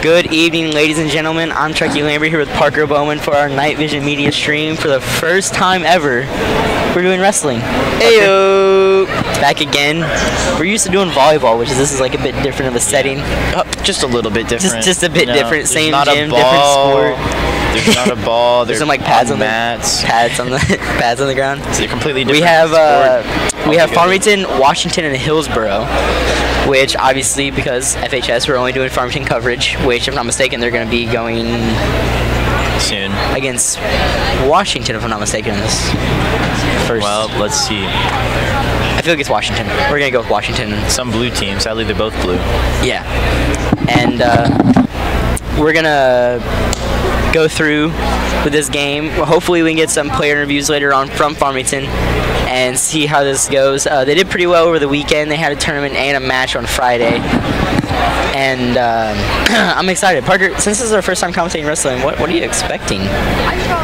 Good evening, ladies and gentlemen. I'm Chucky Lambert here with Parker Bowman for our Night Vision Media stream. For the first time ever, we're doing wrestling. Heyo! Back again. We're used to doing volleyball, which is this is like a bit different of a setting. Just a little bit different. Just a bit different. Same not gym, a different ball. sport. There's not a ball. There's some like pads on mats. Pads on the pads on the ground. It's a completely different. We have Farmington, Washington, and Hillsboro, which obviously because FHS we're only doing Farmington coverage, which if I'm not mistaken they're going to be going soon against Washington if I'm not mistaken in this first. Well, let's see. I feel like it's Washington. We're going to go with Washington. Some blue teams. Sadly, they're both blue. Yeah. And we're going to go through with this game. Well, hopefully we can get some player interviews later on from Farmington and see how this goes. They did pretty well over the weekend. They had a tournament and a match on Friday. And I'm excited. Parker, since this is our first time commentating wrestling, what are you expecting,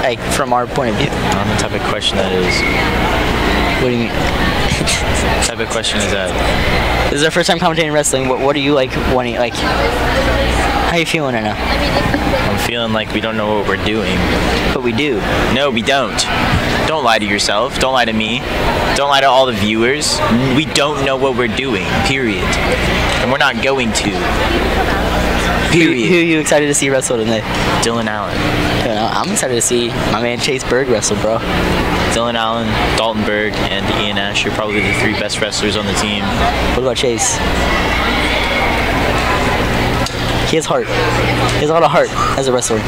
like, from our point of view? I don't know what type of question that is. What do you mean? What type of question is that? This is our first time commentating wrestling. What are you, like, wanting, like, how are you feeling right now? I'm feeling like we don't know what we're doing. But we do. No, we don't. Don't lie to yourself. Don't lie to me. Don't lie to all the viewers. We don't know what we're doing, period. And we're not going to. Period. Who are you excited to see wrestle today? Dylan Allen. I'm excited to see my man Chase Berg wrestle, bro. Dylan Allen, Dalton Berg, and Ian Asher, probably the three best wrestlers on the team. What about Chase? He has heart. He has a lot of heart as a wrestler.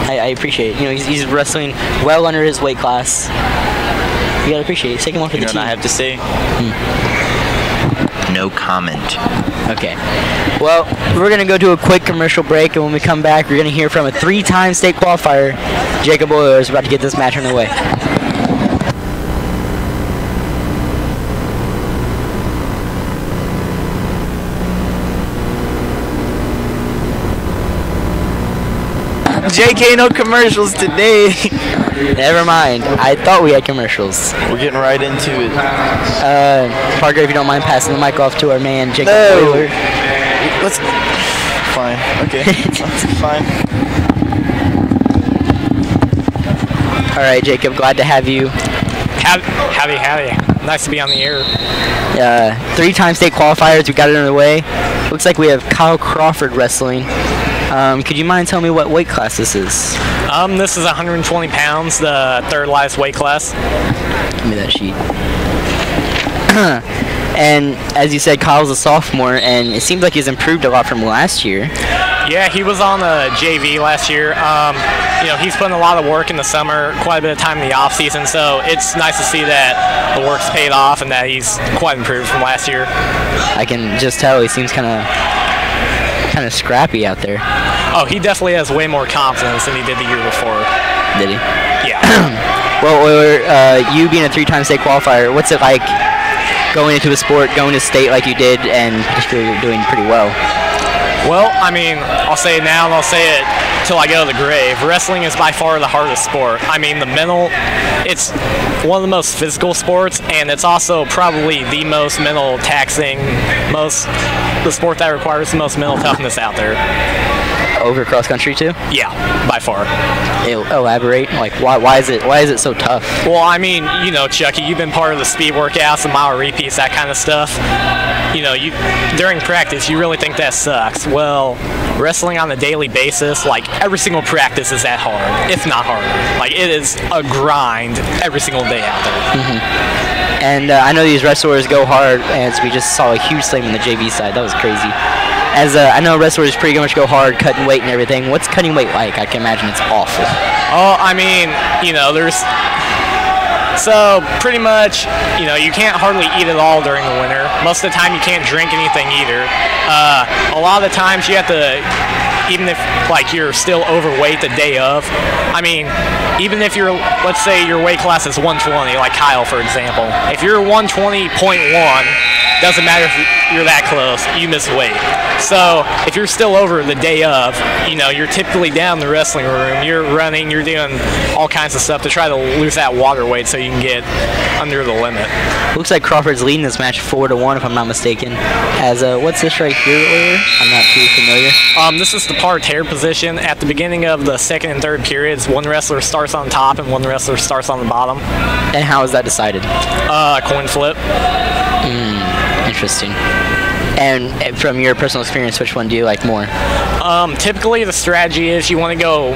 I appreciate it. You know, he's wrestling well under his weight class. You gotta appreciate it. Take him on for the team. You know what I have to say? No comment. Okay. Well, we're gonna go to a quick commercial break, and when we come back, we're gonna hear from a three-time state qualifier, Jacob Boyer, is about to get this match underway. JK, no commercials today. Never mind. I thought we had commercials. We're getting right into it. Parker, if you don't mind passing the mic off to our man, Jacob Boyer. Let's... Fine. Okay. That's fine. All right, Jacob. Glad to have you. Howdy. Nice to be on the air. Three-time state qualifiers. We got it underway. Looks like we have Kyle Crawford wrestling. Could you mind telling me what weight class this is? This is 120 pounds, the third lightest weight class. Give me that sheet. And as you said, Kyle's a sophomore, and it seems like he's improved a lot from last year. Yeah, he was on the JV last year. You know, he's putting a lot of work in the summer, quite a bit of time in the off season, so it's nice to see that the work's paid off and that he's quite improved from last year. I can just tell he seems kind of scrappy out there. Oh, he definitely has way more confidence than he did the year before. Did he? Yeah. Well, you being a three-time state qualifier, what's it like going into a sport, going to state like you did, and just feel you're doing pretty well? Well, I mean, I'll say it now and I'll say it till I go to the grave. Wrestling is by far the hardest sport. I mean, it's one of the most physical sports, and it's also probably the most mental taxing, the sport that requires the most mental toughness out there. Over cross country too? Yeah, by far. Elaborate. Like, why is it so tough? Well, I mean, you know, Chucky, you've been part of the speed workouts, the mile repeats, that kind of stuff. You know, during practice, you really think that sucks. Well, wrestling on a daily basis, like every single practice is that hard, if not harder. Like, it is a grind every single day out there. Mm-hmm. And I know these wrestlers go hard, as we just saw a huge slam on the JV side. That was crazy. As I know wrestlers pretty much go hard, cutting weight and everything. What's cutting weight like? I can imagine it's awful. Oh, I mean, you know, so pretty much, you know, you can't hardly eat at all during the winter. Most of the time you can't drink anything either. A lot of the times you have to, even if like you're still overweight the day of, I mean, even if you're, let's say your weight class is 120, like Kyle for example, if you're 120.1, doesn't matter if you're that close, you miss weight. So if you're still over the day of, you're typically down in the wrestling room, you're running, you're doing all kinds of stuff to try to lose that water weight so you can get under the limit. Looks like Crawford's leading this match 4-1, if I'm not mistaken. As what's this right here? I'm not too familiar. This is the parterre position. At the beginning of the second and third periods, one wrestler starts on top and one wrestler starts on the bottom. And how is that decided? Coin flip. Interesting. And from your personal experience, which one do you like more? Typically, the strategy is you want to go.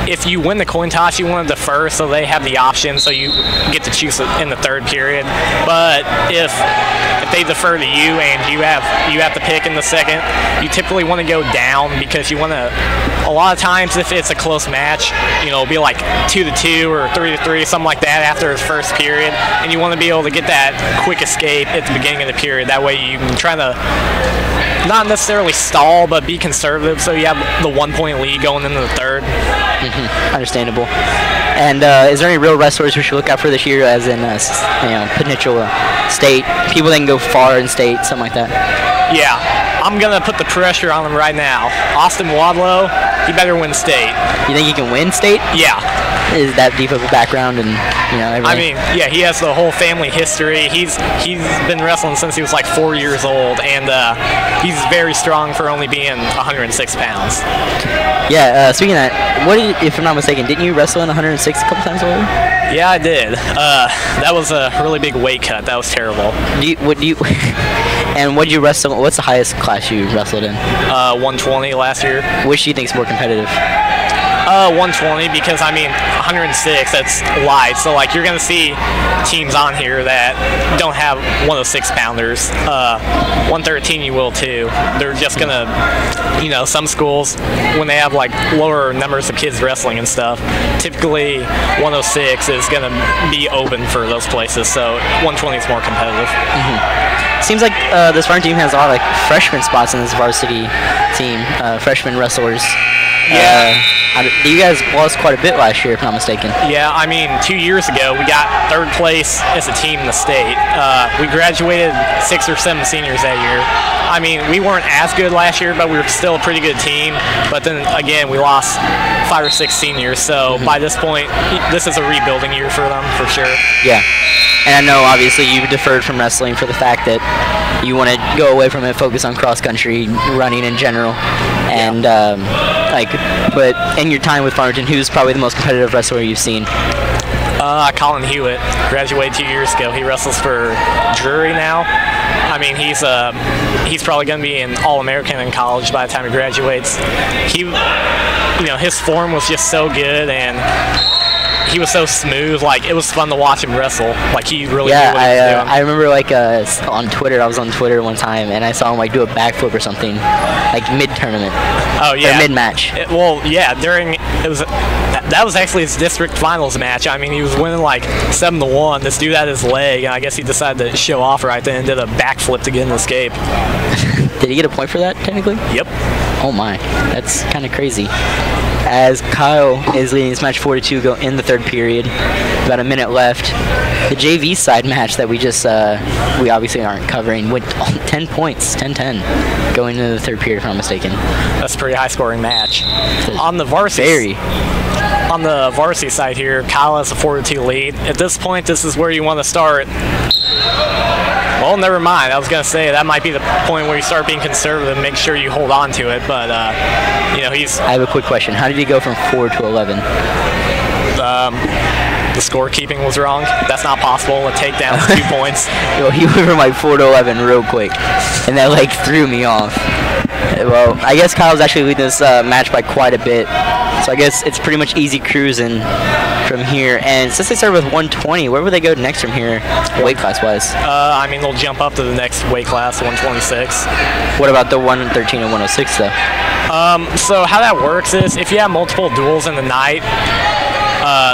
If you win the coin toss, you want to defer so they have the option, so you get to choose in the third period. But if they defer to you and you have to pick in the second, you typically want to go down because you want to. A lot of times, if it's a close match, it'll be like 2-2 or 3-3, something like that after the first period, and you want to be able to get that quick escape at the beginning of the period. That way, you can try to not necessarily stall, but be conservative, so you have the 1 point lead going into the third. Understandable. And is there any real wrestlers we should look out for this year, as in potential state people that can go far in state, something like that? Yeah, I'm gonna put the pressure on him right now. Austin Wadlow, he better win state. You think he can win state? Yeah. Is that deep of a background and everything? I mean, yeah, he has the whole family history. He's been wrestling since he was like 4 years old, and he's very strong for only being 106 pounds. Yeah. Speaking of that, if I'm not mistaken, didn't you wrestle in 106 a couple times already? Yeah, I did. That was a really big weight cut. That was terrible. And what did you wrestle? What's the highest class you wrestled in? 120 last year. Which do you think is more competitive? 120, because 106, that's light. So like you're gonna see teams on here that don't have 106 pounders. 113 you will too. They're just gonna, some schools when they have like lower numbers of kids wrestling and stuff, typically 106 is gonna be open for those places. So 120 is more competitive. Seems like this varsity team has a lot of freshman spots in this varsity team, freshman wrestlers. Yeah. You guys lost quite a bit last year, if I'm not mistaken. Yeah, 2 years ago, we got third place as a team in the state. We graduated 6 or 7 seniors that year. We weren't as good last year, but we were still a pretty good team. But then, again, we lost 5 or 6 seniors. So by this point, this is a rebuilding year for them, for sure. Yeah. And I know, obviously, you deferred from wrestling for the fact that you want to go away from it, focus on cross-country, running in general. And, but in your time with Farmington, who's probably the most competitive wrestler you've seen? Colin Hewitt graduated 2 years ago. He wrestles for Drury now. He's probably going to be an All-American in college by the time he graduates. His form was just so good, and he was so smooth. It was fun to watch him wrestle. He really knew what he was doing. I remember on Twitter. I was on Twitter one time and I saw him do a backflip or something, mid-tournament. Oh yeah. Or mid-match. That was actually his district finals match. He was winning 7-1. This dude had his leg, and I guess he decided to show off right then and did a backflip to get an escape. Did he get a point for that, technically? Yep. Oh my, that's kind of crazy. As Kyle is leading this match 4-2, go in the third period. About a minute left. The JV side match that we obviously aren't covering went 10 points, 10-10, going into the third period, if I'm not mistaken. That's a pretty high-scoring match. On the varsity side here, Kyle has a 4-2 lead. At this point, this is where you want to start. Well, never mind. I was going to say that might be the point where you start being conservative and make sure you hold on to it. But, I have a quick question. How did he go from 4 to 11? The scorekeeping was wrong. That's not possible. A takedown is 2 points. Well, he went from 4 to 11 real quick, and that threw me off. Well, I guess Kyle's actually leading this match by quite a bit, so I guess it's pretty much easy cruising from here. And since they started with 120, where would they go next from here, weight class wise? They'll jump up to the next weight class, 126. What about the 113 and 106 though? So how that works is if you have multiple duels in the night,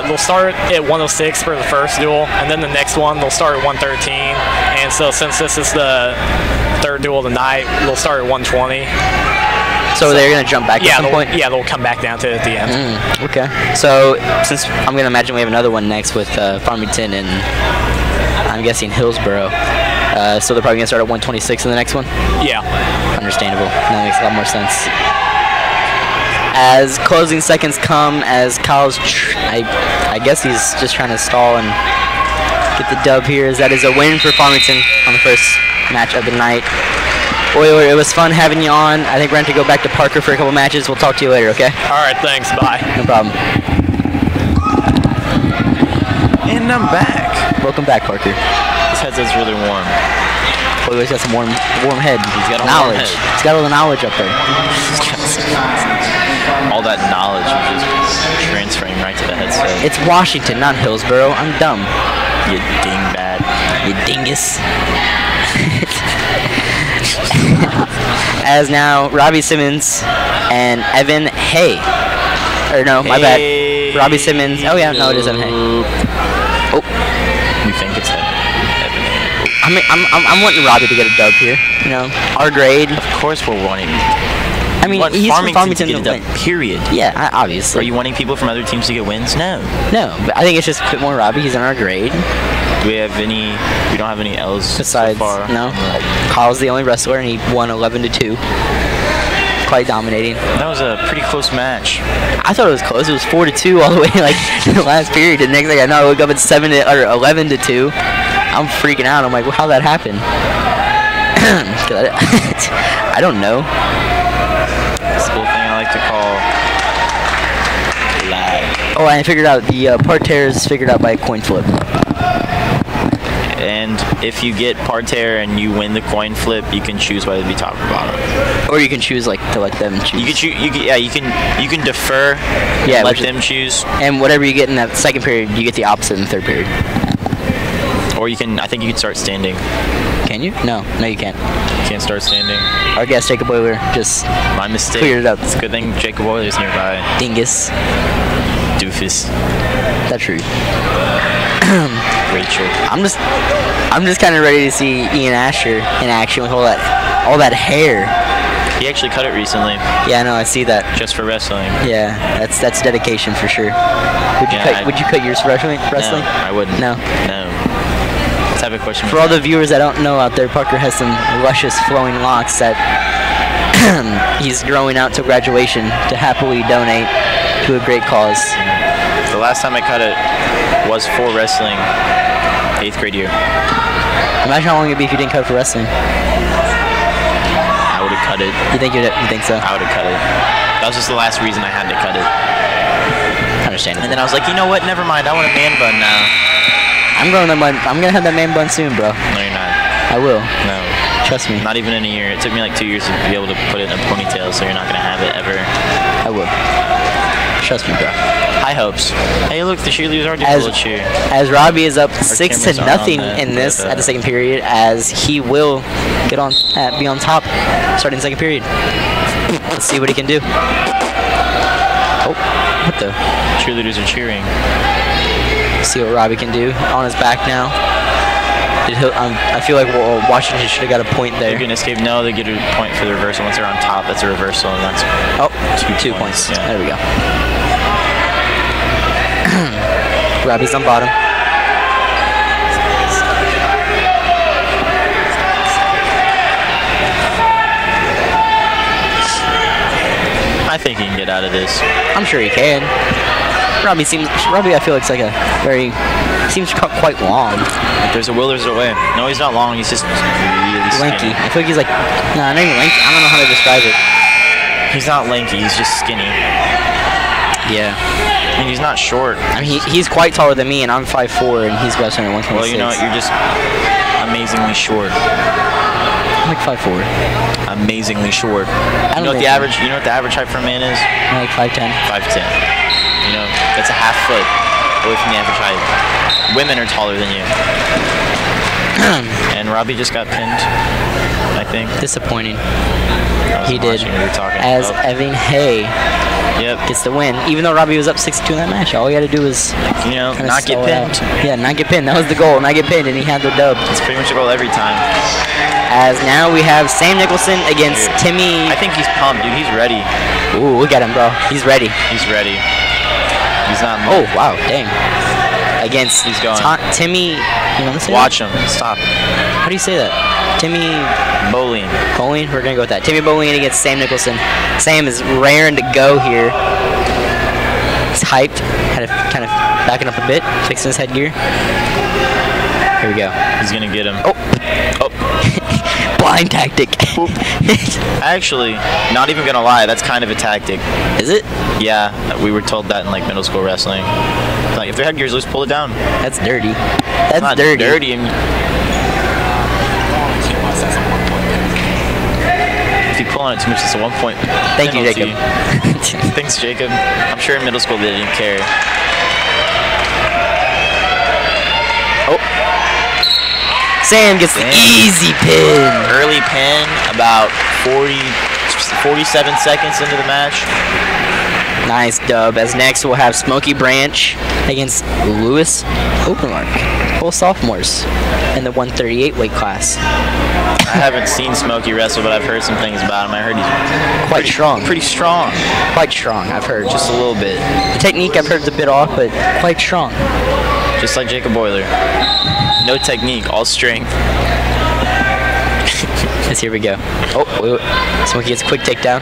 they'll start at 106 for the first duel, and then the next one they'll start at 113. And so since this is the third duel of the night, they'll start at 120. So they're going to jump back at some point? Yeah, they'll come back down to it at the end. Okay. So since I'm going to imagine we have another one next with Farmington and I'm guessing Hillsboro. So they're probably gonna start at 126 in the next one. Yeah. Understandable. That makes a lot more sense. As closing seconds come, as Kyle's, I guess he's just trying to stall and get the dub here. As that is a win for Farmington on the first match of the night. Boy, it was fun having you on. I think we're going to go back to Parker for a couple matches. We'll talk to you later, okay? All right, thanks. Bye. No problem. And I'm back. Welcome back, Parker. This headset's really warm. Boy, he's got some warm head. He's got a knowledge. warm head. He's got all the knowledge up there. All that knowledge was just transferring right to the headset. It's Washington, not Hillsboro. I'm dumb. You dingbat. You dingus. As now, Robbie Simmons and Evan Hay. Or no, my bad. Robbie Simmons. Oh yeah, no, it is Evan Hay. Oh. We think it's Evan Hay. I'm wanting Robbie to get a dub here. You know, our grade. Of course we're wanting. I mean, he's from Farmington to get a dub, period. Yeah, obviously. Are you wanting people from other teams to get wins? No. No, but I think it's just a bit more Robbie. He's in our grade. Do we have any? We don't have any L's besides. So far. No. Kyle's the only wrestler, and he won 11-2. Quite dominating. That was a pretty close match. I thought it was close. It was 4-2 all the way like in the last period. The next thing I know, I woke up at 11-2. I'm freaking out. I'm like, well, how'd that happen? I don't know. This little thing I like to call lag. Oh, I figured out the parterre is figured out by a coin flip. And if you get parterre and you win the coin flip, you can choose whether to be top or bottom. Or you can choose like to let them choose. You can choose. You can defer. Yeah, let them choose. And whatever you get in that second period, you get the opposite in the third period. Or you can. I think you can start standing. Can you? No, you can't. You can't start standing. Our guest Jacob Euler just my mistake. Cleared it up. It's a good thing Jacob Euler's nearby. Dingus. Doofus. That's true. Rachel. I'm just kind of ready to see Ian Asher in action with all that hair. He actually cut it recently. Yeah, I know. I see that. Just for wrestling. Yeah, that's dedication for sure. Would you cut yours for wrestling? No, I wouldn't. No. No. Let's have a question. For all the viewers that don't know out there, Parker has some luscious flowing locks that he's growing out till graduation to happily donate to a great cause. The last time I cut it was for wrestling, 8th grade year. Imagine how long it'd be if you didn't cut it for wrestling. I would have cut it. You think so? I would have cut it. That was just the last reason I had to cut it. Understandable. And then I was like, you know what? Never mind. I want a man bun now. I'm gonna have that man bun soon, bro. No, you're not. I will. No. Trust me. Not even in a year. It took me like 2 years to be able to put it in a ponytail, so you're not gonna have it ever. I will. Trust me, bro. High hopes. Hey, look, the cheerleaders are doing a little cheer. As Robbie is up 6-0 that, in this at the second period, as he will be on top starting second period. Let's see what he can do. Oh, what the? Cheerleaders are cheering. See what Robbie can do on his back now. I feel like Washington should have got a point there. They're gonna escape. No, they get a point for the reversal. Once they're on top, that's a reversal, and that's 2 points. Yeah. There we go. Robbie's on bottom. I think he can get out of this. I'm sure he can. Robbie, I feel like seems quite long. If there's a will, there's a way. No, he's not long. He's just really lanky. skinny. I feel like he's like, not even lanky. I don't know how to describe it. He's not lanky. He's just skinny. Yeah. I mean, he's not short. I mean, he's quite taller than me, and I'm 5'4", and he's wrestling at 126. Well, you know what? You're just amazingly short. I'm like 5'4". Amazingly short. You know what the average height for a man is? I'm like 5'10". 5'10". You know, that's a half foot away from the average height. Women are taller than you. And Robbie just got pinned, I think. Disappointing. He did. As Evan Hay gets the win. Even though Robbie was up 6-2 in that match, all he had to do was not get pinned. Yeah, not get pinned. That was the goal. Not get pinned, and he had the dub. It's pretty much the goal every time. As now we have Sam Nicholson against Timmy. I think he's pumped, dude. He's ready. Ooh, look at him, bro. He's ready. He's ready. He's not. Oh, wow. Dang. against He's going. Timmy. You want to say Watch him. Stop. How do you say that? Timmy Bowling. Bowling? We're going to go with that. Timmy Bowling against Sam Nicholson. Sam is raring to go here. He's hyped. Had to kind of backing up a bit, fixing his headgear. Here we go. He's going to get him. Oh. Oh. Blind tactic. Actually, not even gonna lie, that's kind of a tactic. Is it? Yeah, we were told that in like middle school wrestling. Like if their headgear's loose, pull it down. That's dirty. That's Not dirty. dirty. If you pull on it too much, it's a 1 point. Thank you, penalty. Jacob. Thanks, Jacob. I'm sure in middle school they didn't care. Oh. Sam gets the easy pin. Early pin, about 47 seconds into the match. Nice dub. As next we'll have Smokey Branch against Lewis Openmark. Both sophomores in the 138 weight class. I haven't seen Smokey wrestle, but I've heard some things about him. I heard he's Quite strong. pretty strong. Quite strong, I've heard. Just a little bit. The technique I've heard is a bit off, but quite strong. Just like Jacob Boiler. No technique, all strength. Yes, here we go. Oh, wait. Smokey gets a quick takedown.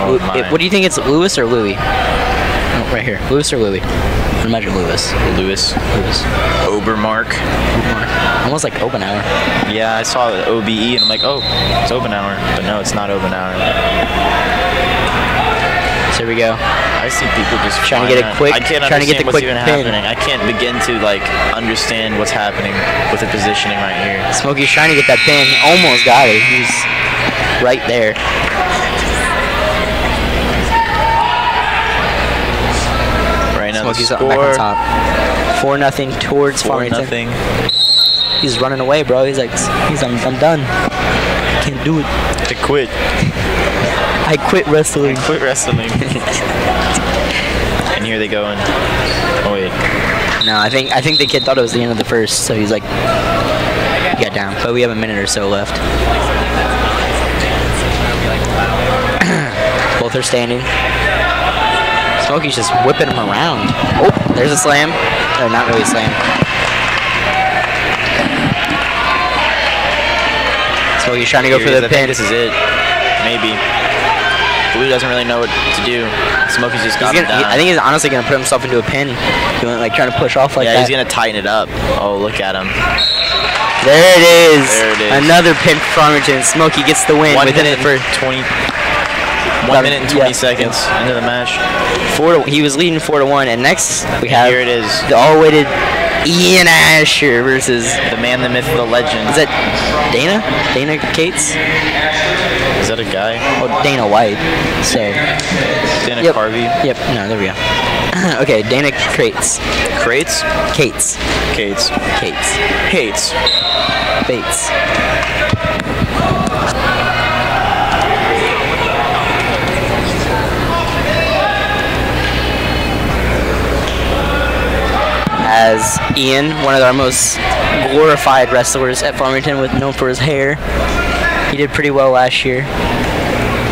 Oh my. What do you think, it's Lewis or Louis? Oh, right here. Lewis or Louis? I imagine Lewis. Lewis. Lewis. Obermark. Almost like Openhour. Yeah, I saw the OBE and I'm like, oh, it's Openhour. But no, it's not Openhour. So here we go. I see people just Trying to get a quick- I can't trying to get the understand what's quick even pin. happening. I can't begin to like understand what's happening with the positioning right here. Smokey's trying to get that pin. Almost got it. He's right there. Right now Smokey's the back on score top. 4-0 towards Farmington. 4-0. He's running away, bro. He's like, I'm done. Can't do it. I quit. I quit wrestling. Quit wrestling. And here they go. And oh wait. No, I think the kid thought it was the end of the first, so he's like, got down. But we have a minute or so left. Both are standing. Smokey's just whipping him around. Oh, there's a slam. Or not really a slam. Smokey's trying to go Here for he is. the I think pin. this is it. Maybe. Blue doesn't really know what to do. Smokey's just got him down. I think he's honestly gonna put himself into a pin, doing like trying to push off like yeah, that. he's gonna tighten it up. Oh, look at him. There it is. There it is. Another pin for Farmington. Smokey gets the win 1 within minute the first. and 20. 1 minute and 20 seconds into the match. He was leading 4-1, and next we have Here it is. the all-weighted Ian Asher versus. The man, the myth, the legend. Is that Dana? Dana Cates? Is that a guy? Oh, Dana White. So. Dana Yep. Carvey? Yep. No, there we go. Okay, Dana Cates. Crates? Cates. Cates. Cates. Hates. Bates. As Ian, one of our most glorified wrestlers at Farmington, with known for his hair. He did pretty well last year.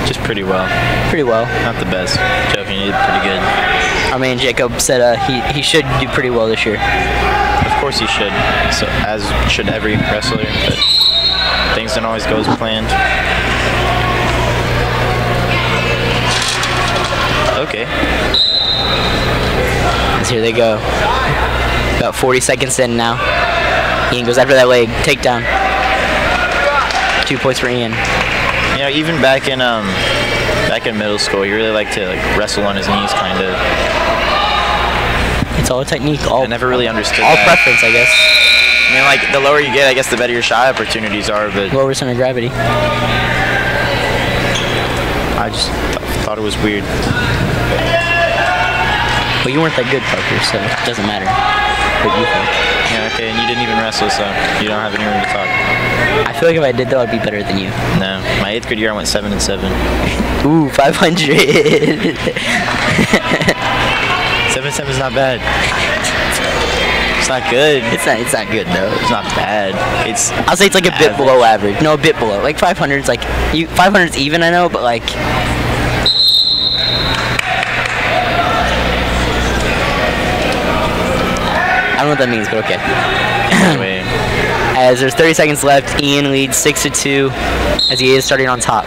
Just pretty well. Pretty well. Not the best. Joking, he did pretty good. Our man Jacob said he should do pretty well this year. Of course he should. So as should every wrestler, but things don't always go as planned. Okay. As here they go. About 40 seconds in now. Ian goes after that leg. Takedown. 2 points for Ian. You know, even back in middle school, he really liked to wrestle on his knees, kind of. It's all a technique. I never really understood all that. preference, I guess. I mean, like, the lower you get, I guess the better your shot opportunities are, but Lower center of gravity. I just thought it was weird. But you weren't that good, Parker, so it doesn't matter what you think. Yeah, okay, and you didn't even wrestle, so you don't have any room to talk. I feel like if I did, though, I'd be better than you. No, my 8th grade year, I went 7-7. Ooh, 500. 7-7 is not bad. It's not good. It's not good, though. It's not bad. I'll say it's like a bit average. below average. No, a bit below. Like 500's like 500's even, I know, but like don't know what that means, but okay. Anyway, As there's 30 seconds left, Ian leads 6-2 as he is starting on top.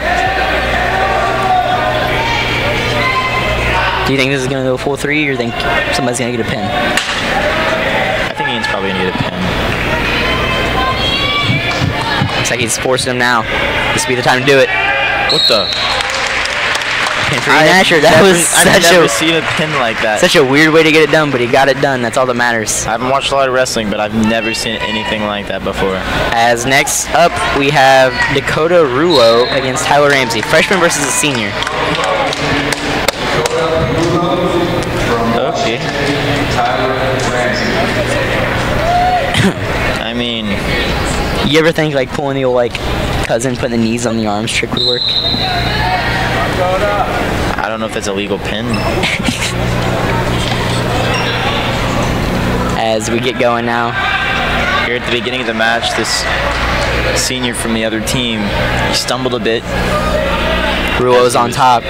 Do you think this is going to go full 3, or think somebody's going to get a pin? I think Ian's probably going to get a pin. Looks like he's forcing him now. This would be the time to do it. What the? Pin for Ian Asher. That was I've never seen a pin like that. such a weird way to get it done, but he got it done. That's all that matters. I haven't watched a lot of wrestling, but I've never seen anything like that before. As next up, we have Dakota Rulo against Tyler Ramsey. Freshman versus a senior. Okay. I mean, You ever think like pulling the old like cousin, putting the knees on the arms trick would work? I don't know if that's a legal pin. As we get going now. Here at the beginning of the match, this senior from the other team, he stumbled a bit. Rulo's on top.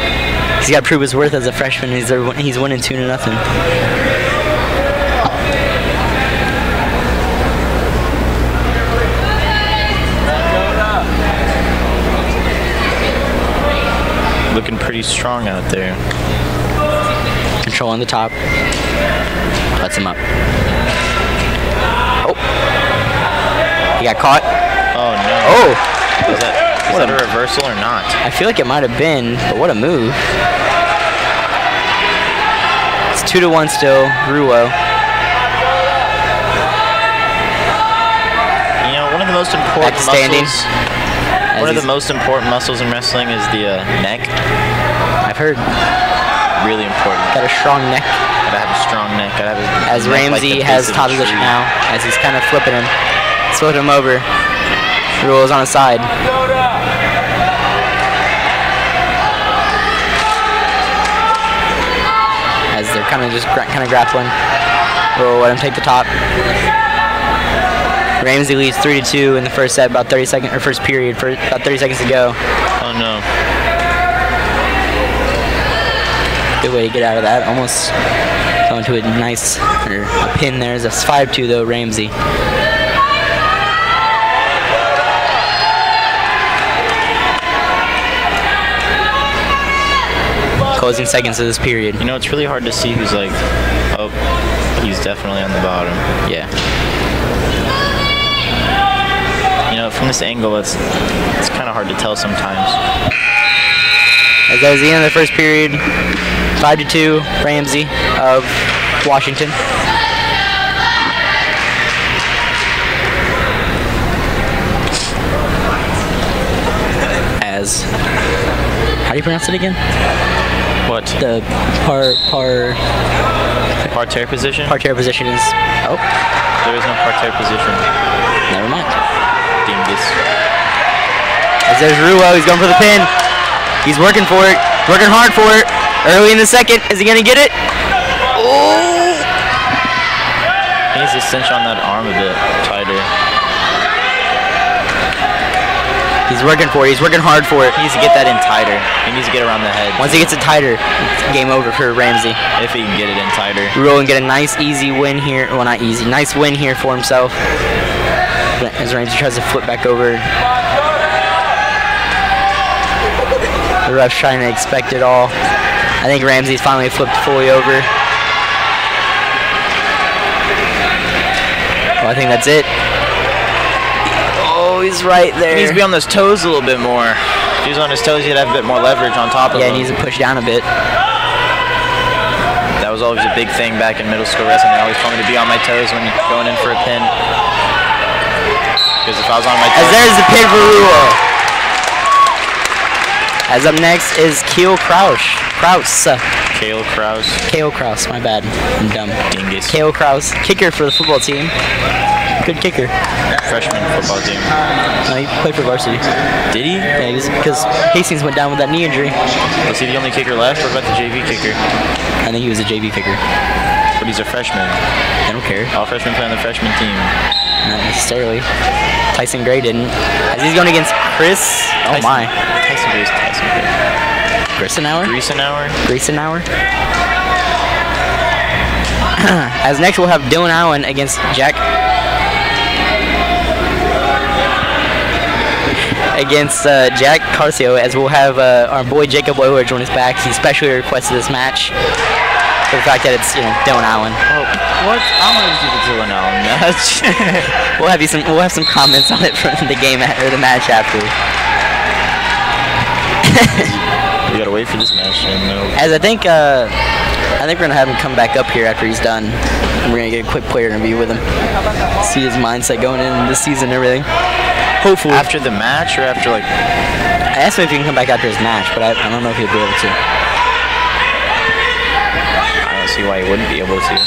He's got to prove his worth as a freshman. He's winning 2-0. Looking pretty strong out there. Controlling the top. Lets him up. Oh. He got caught. Oh no. Oh. Was that a reversal or not? I feel like it might have been, but what a move. It's 2-1 still. Rulo. You know, one of the most important Back to standing. muscles. One of the most important muscles in wrestling is the neck. I've heard. Really important. Got a strong neck. Gotta have a strong neck. Gotta have a As neck like Ramsey the has base of top a position tree. now, as he's kind of flipping him. Flipping him over. Rulo's on his side. As they're kind of just grappling. Rulo let him take the top. Ramsey leads 3-2 in the first set, about 30 seconds, or first period, for about 30 seconds to go. Oh no. Good way to get out of that. Almost going to a nice, or a pin there. It's 5-2 though, Ramsey. Closing seconds of this period. You know, it's really hard to see who's like, oh, he's definitely on the bottom. Yeah. You know, from this angle, it's kind of hard to tell sometimes. As that was the end of the first period, 5-2, Ramsey of Washington. As, how do you pronounce it again? What? The Parterre position? parterre position is, oh, There is no parterre position. never mind. Dingus. As there's Rulo, he's going for the pin. He's working for it, working hard for it. Early in the second, is he gonna get it? Oh! He needs to cinch on that arm a bit tighter. He's working for it, he's working hard for it. He needs to get that in tighter. He needs to get around the head. Once he gets it tighter, it's game over for Ramsey. If he can get it in tighter. Rulo can get a nice easy win here, well not easy, nice win here for himself. As Ramsey tries to flip back over. The ref's trying to expect it all. I think Ramsey's finally flipped fully over. Well, I think that's it. Oh, he's right there. He needs to be on those toes a little bit more. If he was on his toes, he'd have a bit more leverage on top of Yeah, him. he needs to push down a bit. That was always a big thing back in middle school wrestling. They always told me to be on my toes when going in for a pin. Because if I was on my As toes... there's the pin for Rulo. As up next is Kale Kraus. Kale Kraus. Kale Kraus, my bad. I'm dumb. Dingus. Kale Kraus, kicker for the football team. Good kicker. Freshman football team. No, he played for varsity. Did he? Yeah, because Hastings went down with that knee injury. Was he the only kicker left? What about the JV kicker? I think he was a JV kicker. But he's a freshman. I don't care. All freshmen play on the freshman team. Not necessarily. Tyson Gray didn't. As he's going against Chris. Oh my. Tyson Gray. Grissenauer? Greasenauer. Grissenauer? As next we'll have Dylan Allen against Jack Carcio, as we'll have our boy Jacob Euler join us back. He specially requested this match for the fact that it's Dylan Allen. Oh, what? I'm gonna do the Dylan Allen match. We'll have some comments on it from the game or the match after. We gotta wait for this match. As I think we're gonna have him come back up here after he's done, and we're gonna get a quick player interview with him. See his mindset going in this season and everything. Hopefully. After the match or after like? I asked him if he can come back after his match, but I don't know if he'll be able to. I don't see why he wouldn't be able to.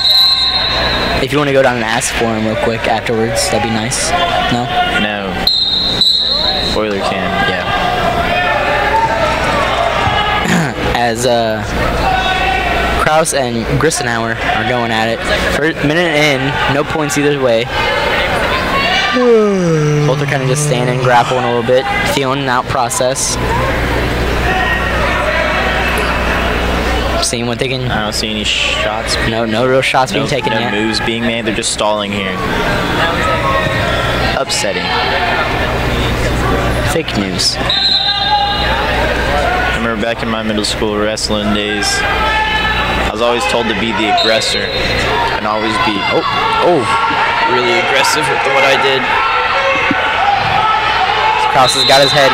If you want to go down and ask for him real quick afterwards, that'd be nice. No? No. Euler can. Yeah. As Kraus and Grissenauer are going at it. For a minute in, no points either way. Both are kind of just standing, grappling a little bit, feeling out process. Seeing what they can. I don't see any shots. No real shots being taken yet. No moves being made. They're just stalling here. Upsetting. Fake news. I remember back in my middle school wrestling days, I was always told to be the aggressor and always be really aggressive with what I did. Kraus has got his head,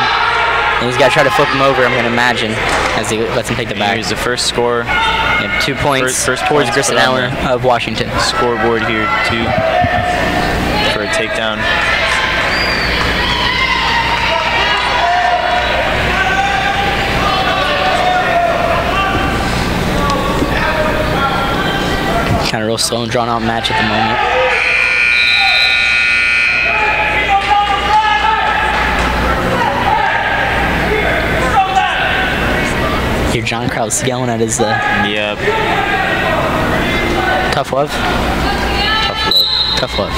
and he's got to try to flip him over, I'm going to imagine, as he lets him take the back. Here's the first score. Yep, 2 points first towards points Grissenauer of Washington. Scoreboard here, 2 for a takedown. Kind of real slow and drawn out match at the moment. Here John Kraus yelling at his Yep. tough love. Tough love.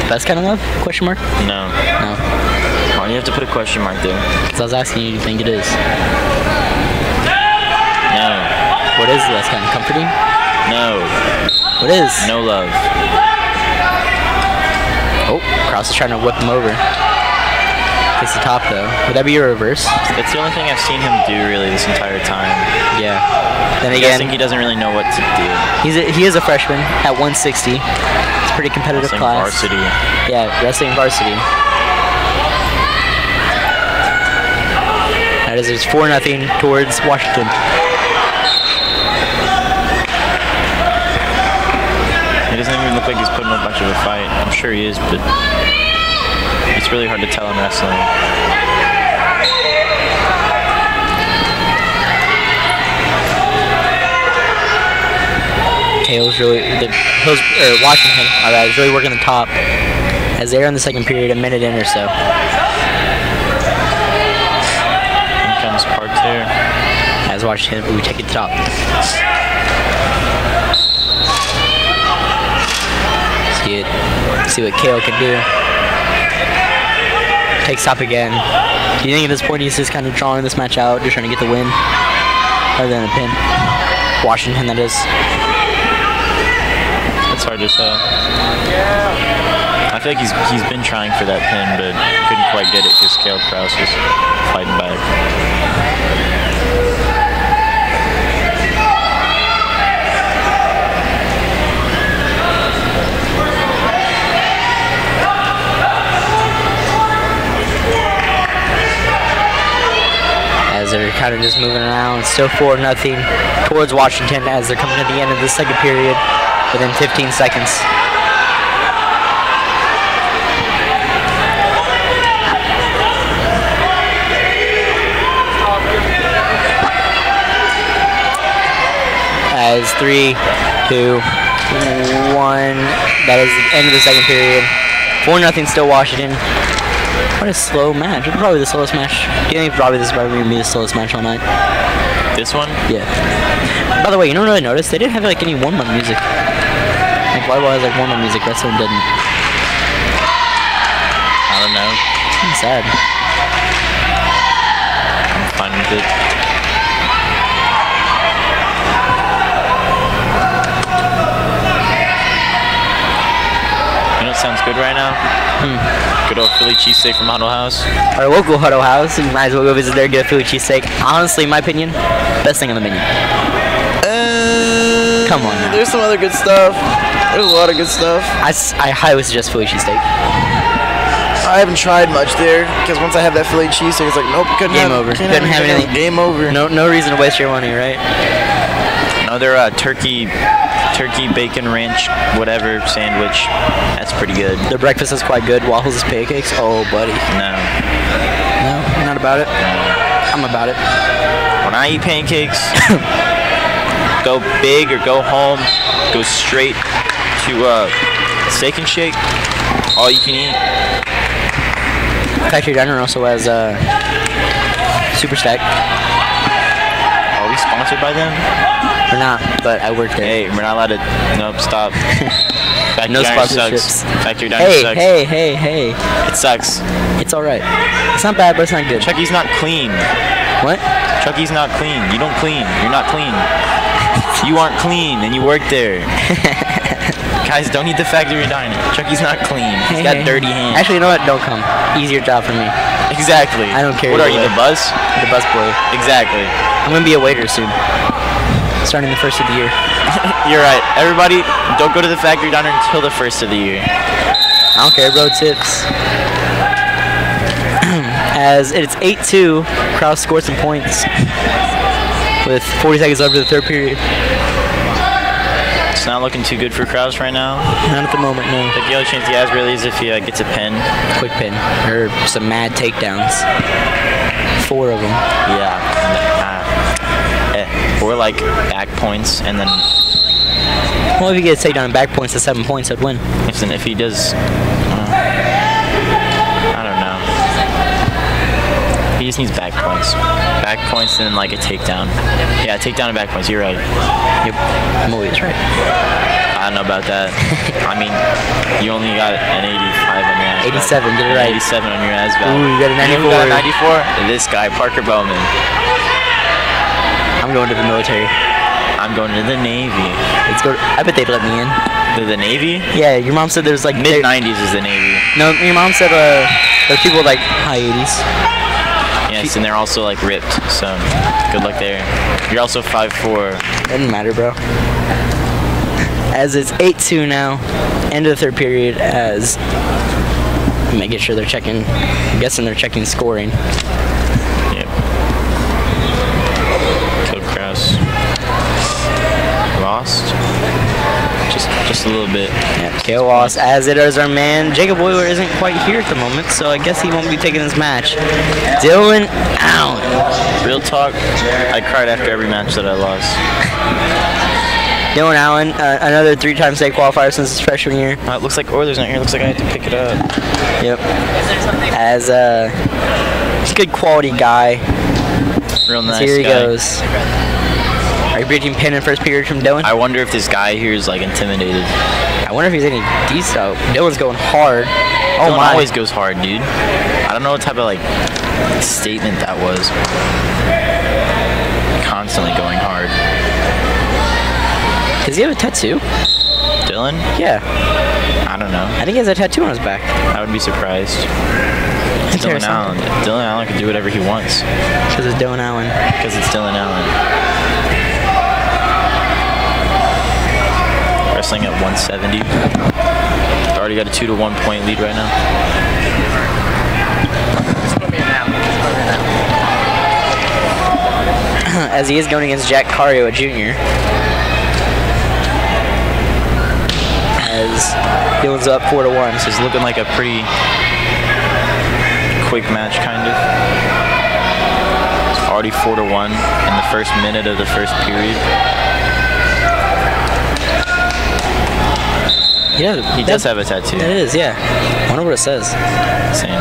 The best kind of love? Question mark? No. No. Why do you have to put a question mark there? Because I was asking you, do you think it is? No. What is the best kind? Comforting? No. What is? No love. Oh, Kraus is trying to whip him over. Takes the top though. Would that be a reverse? That's the only thing I've seen him do really this entire time. Yeah. Then I again, think he doesn't really know what to do. he is a freshman at 160. It's a pretty competitive Wrestling class. varsity. Yeah, wrestling varsity. That is it's 4-0 towards Washington. He doesn't even look like he's putting up much of a fight. I'm sure he is, but it's really hard to tell in wrestling. Washington, is really working the top as they're in the second period, a minute in or so. Here comes part 2. As Washington, we take it to top. See what Kale can do. Takes top again. Do you think at this point he's just kind of drawing this match out, just trying to get the win, rather than a pin? Washington, that is. It's hard to tell. I feel like he's been trying for that pin, but couldn't quite get it because Kale Kraus was fighting back. They're kind of just moving around. Still 4-0 towards Washington as they're coming to the end of the second period within 15 seconds. As 3, 2, 1. That is the end of the second period. 4-0 still Washington. What a slow match. Probably the slowest match. Do you think probably this is probably going to be the slowest match all night? This one? Yeah. By the way, you know what I noticed? They didn't have like any warm-up music. Like volleyball has like warm-up music, wrestling didn't. I don't know. I'm sad. I'm fine with it. right now. Good old Philly cheesesteak from Huddle House. Our local Huddle House. You might as well go visit there, get a Philly cheesesteak. Honestly, in my opinion, best thing on the menu. Come on now. There's some other good stuff. There's a lot of good stuff. I highly suggest Philly cheesesteak. I haven't tried much there because once I have that Philly cheesesteak, it's like nope, couldn't Game have, over. Couldn't Couldn't have have anything. Game over. No reason to waste your money, right? Another turkey bacon ranch whatever sandwich. That's pretty good. Their breakfast is quite good. Waffles and pancakes. Oh, buddy. No, No, not about it. I'm about it. when I eat pancakes, go big or go home. Go straight to Steak and Shake. All you can eat. Factory Diner also has Super Stack. Are we sponsored by them? We're not, but I work there. Hey, we're not allowed to. Nope, stop. Factory No Diner sponsorships. sucks. Factory Diner Hey, sucks. hey. It sucks. It's alright. It's not bad, but it's not good. Chucky's not clean. What? Chucky's not clean. You don't clean. You're not clean. You aren't clean, and you work there. Guys, don't eat the Factory Diner. Chucky's not clean. He's got dirty hands. Actually, you know what? Don't come. Easier job for me. Exactly. I don't care What are either you, way. the bus? The bus boy. Exactly. I'm gonna be a waiter soon. Starting the first of the year. You're right. Everybody, don't go to the Factory Diner until the first of the year. I don't care, bro. Tips. As it's 8-2, Kraus scored some points with 40 seconds left of the third period. It's not looking too good for Kraus right now. Not at the moment, no. The only chance he has really is if he gets a pin. Quick pin. Or some mad takedowns. 4 of them. Yeah. Or like back points, and then Well, if he gets takedown and back points to 7 points, I'd win. if he does, I don't know. He just needs back points. Back points and then like a takedown. Yeah, takedown and back points. You're right. Yep. I'm always right. I don't know about that. I mean, you only got an 85 on your ass. 87, get it right. 87 on your ass. Ooh, you got a 94. You got a 94? This guy, Parker Bowman. I'm going to the military. I'm going to the Navy. Let's go. I bet they'd let me in. The Navy? Yeah, your mom said there's like Mid 90s is the Navy. No, your mom said there's people like high 80s. Yes, and they're also like ripped. So good luck there. You're also 5'4". Doesn't matter, bro. As it's 8-2 now, end of the third period. As making sure they're checking. I'm guessing they're checking scoring. Yep. Code Kraus lost. Just a little bit. Yeah, KO lost. As it is our man Jacob Boiler isn't quite here at the moment, so I guess he won't be taking this match. Dylan Allen. Real talk, I cried after every match that I lost. Dylan Allen, another 3-time state qualifier since his freshman year. It looks like Orler's not here. Looks like I have to pick it up. Yep. As he's a good quality guy. Real nice Here he guy. goes. Are you predicting pin in first period from Dylan? I wonder if this guy here is like intimidated. I wonder if he's any decent. Oh, Dylan's going hard. Oh Dylan my. always goes hard, dude. I don't know what type of like statement that was. Constantly going hard. Does he have a tattoo? Dylan? Yeah. I don't know. I think he has a tattoo on his back. I would be surprised. It's Dylan Allen. Dylan Allen can do whatever he wants. Because it's Dylan Allen. Because it's Dylan Allen. Wrestling at 170. Already got a 2-1 point lead right now. As he is going against Jack Cario, a junior. As Dylan's up 4-1. This is looking like a pretty quick match, kind of. It's already 4-1 in the first minute of the first period. Yeah, He does have a tattoo. It is, yeah. I wonder what it says. Same.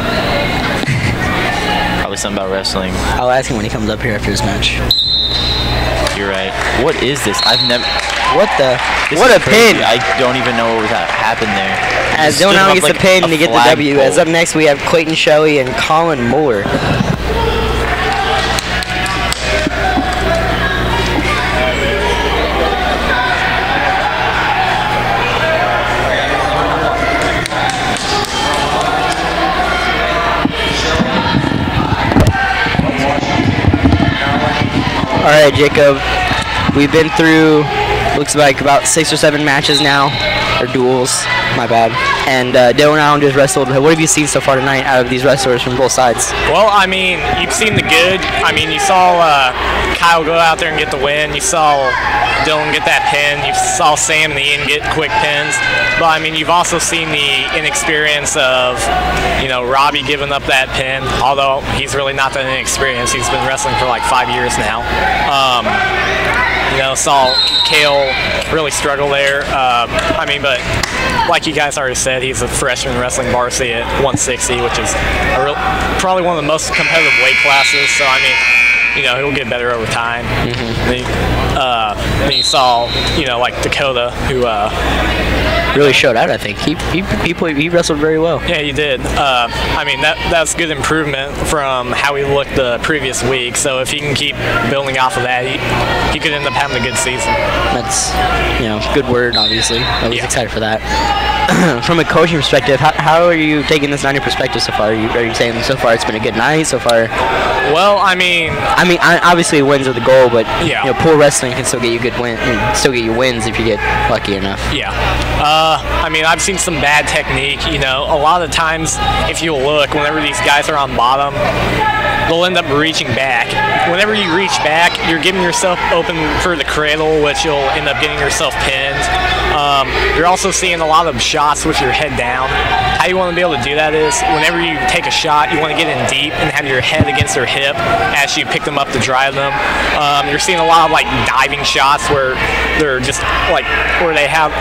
Probably something about wrestling. I'll ask him when he comes up here after this match. You're right. What is this? I've never. What the? This What is a crazy. pin! I don't even know what happened there. As He Dylan stood Allen up gets like the pin a to get the W. As up next we have Clayton Shelley and Colin Moore. All right, Jacob. We've been through, looks like about 6 or 7 matches now, or duels. My bad. And Dylan Allen just wrestled. What have you seen so far tonight out of these wrestlers from both sides? Well, I mean, you've seen the good. I mean, you saw Kyle go out there and get the win. You saw Dylan get that pin. You saw Sam and Ian get quick pins. But, I mean, you've also seen the inexperience of, Robbie giving up that pin, although he's really not that inexperienced. He's been wrestling for like 5 years now. Saw Kale really struggle there. But like you guys already said, he's a freshman wrestling varsity at 160, which is probably one of the most competitive weight classes. So, I mean, he'll get better over time. Then you saw, like Dakota, who really showed out. I think he wrestled very well. Yeah, he did. I mean, that's good improvement from how he looked the previous week. So if he can keep building off of that, he could end up having a good season. That's good word. Obviously, I was excited for that. From a coaching perspective, how are you taking this night in perspective so far? Are you saying so far it's been a good night so far? Well, I mean, obviously wins are the goal, but yeah. Pool wrestling can still get you still get you wins if you get lucky enough. Yeah. I mean, I've seen some bad technique. A lot of times, if you look, whenever these guys are on bottom, they'll end up reaching back. Whenever you reach back, you're giving yourself open for the cradle, which you'll end up getting yourself pinned. You're also seeing a lot of shots with your head down. How you want to be able to do that is, whenever you take a shot, you want to get in deep and have your head against their hip as you pick them up to drive them. You're seeing a lot of like diving shots where they're just like, where they have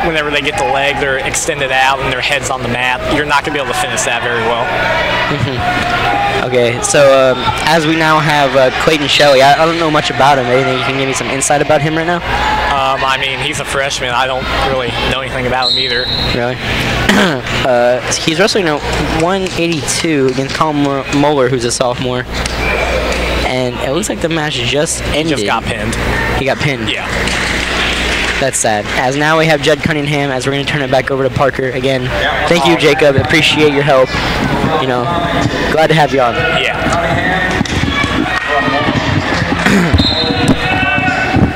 whenever they get the leg, they're extended out and their head's on the mat. You're not going to be able to finish that very well. Okay, so as we now have Clayton Shelley, I don't know much about him. Anything you can give me some insight about him right now? I mean, he's a freshman. I don't really know anything about him either. Really? He's wrestling at 182 against Colin Moeller, who's a sophomore. And it looks like the match just ended. He just got pinned. He got pinned? Yeah. That's sad. As now we have Judd Cunningham, as we're going to turn it back over to Parker again. Thank you, Jacob. Appreciate your help. Glad to have you on. Yeah.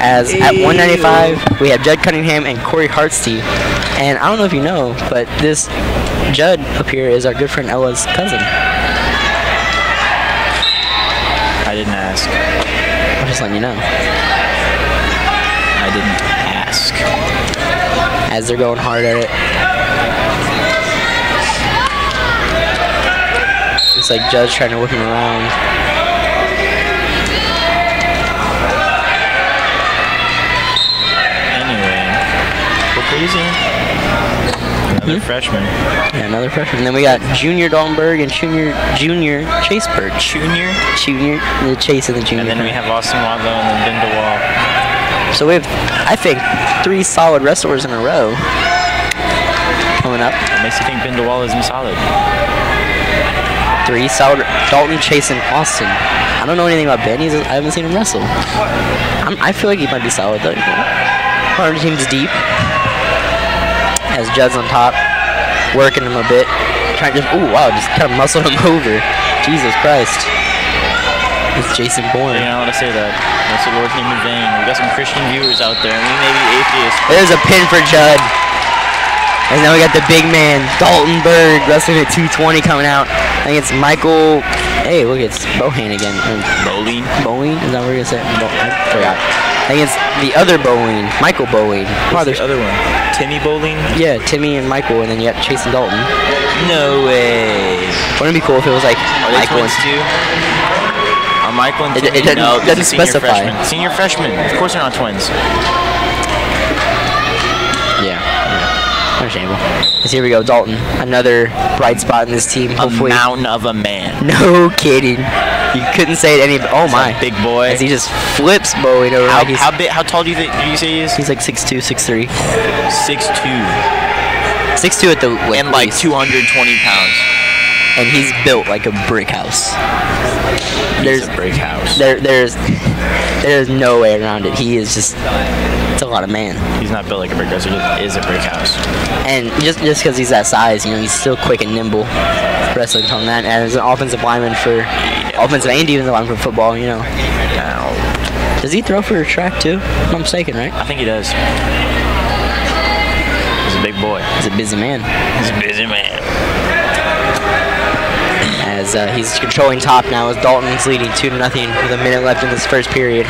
As at 195, we have Judd Cunningham and Corey Hartsty. And I don't know if you know, but this Judd up here is our good friend Ella's cousin. I didn't ask. I'm just letting you know. I didn't ask. As they're going hard at it. It's like Judd's trying to whip him around. Another freshman. Yeah, another freshman. And then we got Junior Daltonberg and Junior Chaseberg. Junior, the Chase and the Junior. And then we have Austin Wadlow and then Binda Wall. So we have, I think, 3 solid wrestlers in a row coming up. What makes you think Binda Wall isn't solid? 3 solid. Dalton, Chase, and Austin. I don't know anything about Ben. I haven't seen him wrestle. I feel like he might be solid though. Our team's deep. As Judd's on top, working him a bit. Trying to just kind of muscle him over. Jesus Christ. It's Jason Bourne. You know how to say that. That's the Lord's name in vain. We got some Christian viewers out there. We may be atheists. There's a pin for Judd. And now we got the big man, Dalton Berg, wrestling at 220 coming out. I think it's Michael. Hey, look, it's Bohan again. Boleen? Boleen? Is that what we're going to say? I forgot. I think it's the other Boleen, Michael Boleen. Who's the other one? Timmy Boleen? Yeah, Timmy and Michael, and then you got Chase and Dalton. No way. Wouldn't it be cool if it was like Are they Michael twins too? Are Michael and Timmy? It doesn't specify. Senior freshman. Of course they're not twins. Yeah. Understandable. So here we go, Dalton. Another bright spot in this team. Hopefully. A mountain of a man. No kidding. You couldn't say it any. Oh my. Big boy. As he just flips Bowie over. How big? How tall do you say he is? He's like 6'2", 6'3". 6'2". 6'2" at the and like 220 pounds. And he's built like a brick house. There's a brick house. There's no way around it. He is just. It's a lot of man. He's not built like a brick house. He just is a brick house. And just because he's that size, he's still quick and nimble. Wrestling from that, and as an offensive lineman for offensive and defensive lineman for football, Ow. Does he throw for a track too? If I'm not mistaken, right? I think he does. He's a big boy. He's a busy man. He's a busy man. As he's controlling top now, as Dalton's leading 2-0 with a minute left in this first period.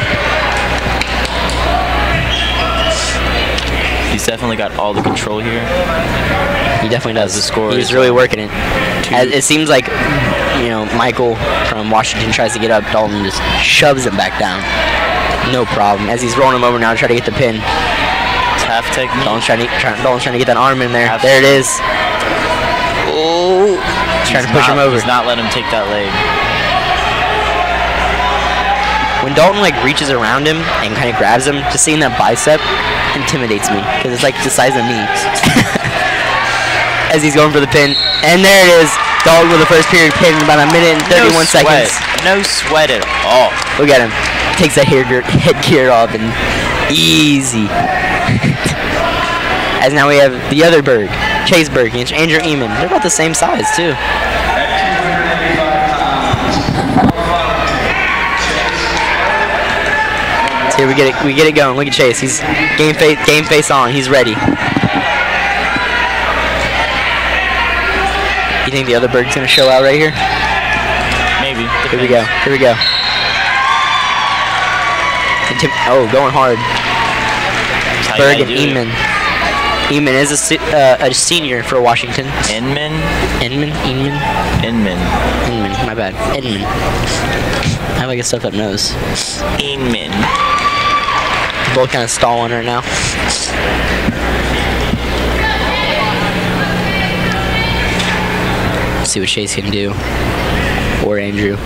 He's definitely got all the control here. He definitely does. The score He's is, really working it. As it seems like, Michael from Washington tries to get up, Dalton just shoves him back down. No problem. As he's rolling him over now to try to get the pin. It's half technique. Dalton's trying to get that arm in there. There it is. Oh, trying to push him over. He's not letting him take that leg. When Dalton reaches around him and kind of grabs him, just seeing that bicep intimidates me because it's like the size of me. As he's going for the pin, and there it is. Dalton with the first period pin in about a minute and 31 seconds. No sweat at all. Look at him. Takes that headgear off and easy. As now we have the other Berg, Chase Berg against Andrew Eamon. They're about the same size too. Here we get it going. Look at Chase. He's game face on. He's ready. You think the other Berg's gonna show out right here? Maybe. Here we go. Oh, going hard. Berg and Eamon. Eamon is a senior for Washington. Inman. My bad. Edmund. I have a stuffed up nose. Inman. Both kind of stalling right now. Let's see what Chase can do. Or Andrew.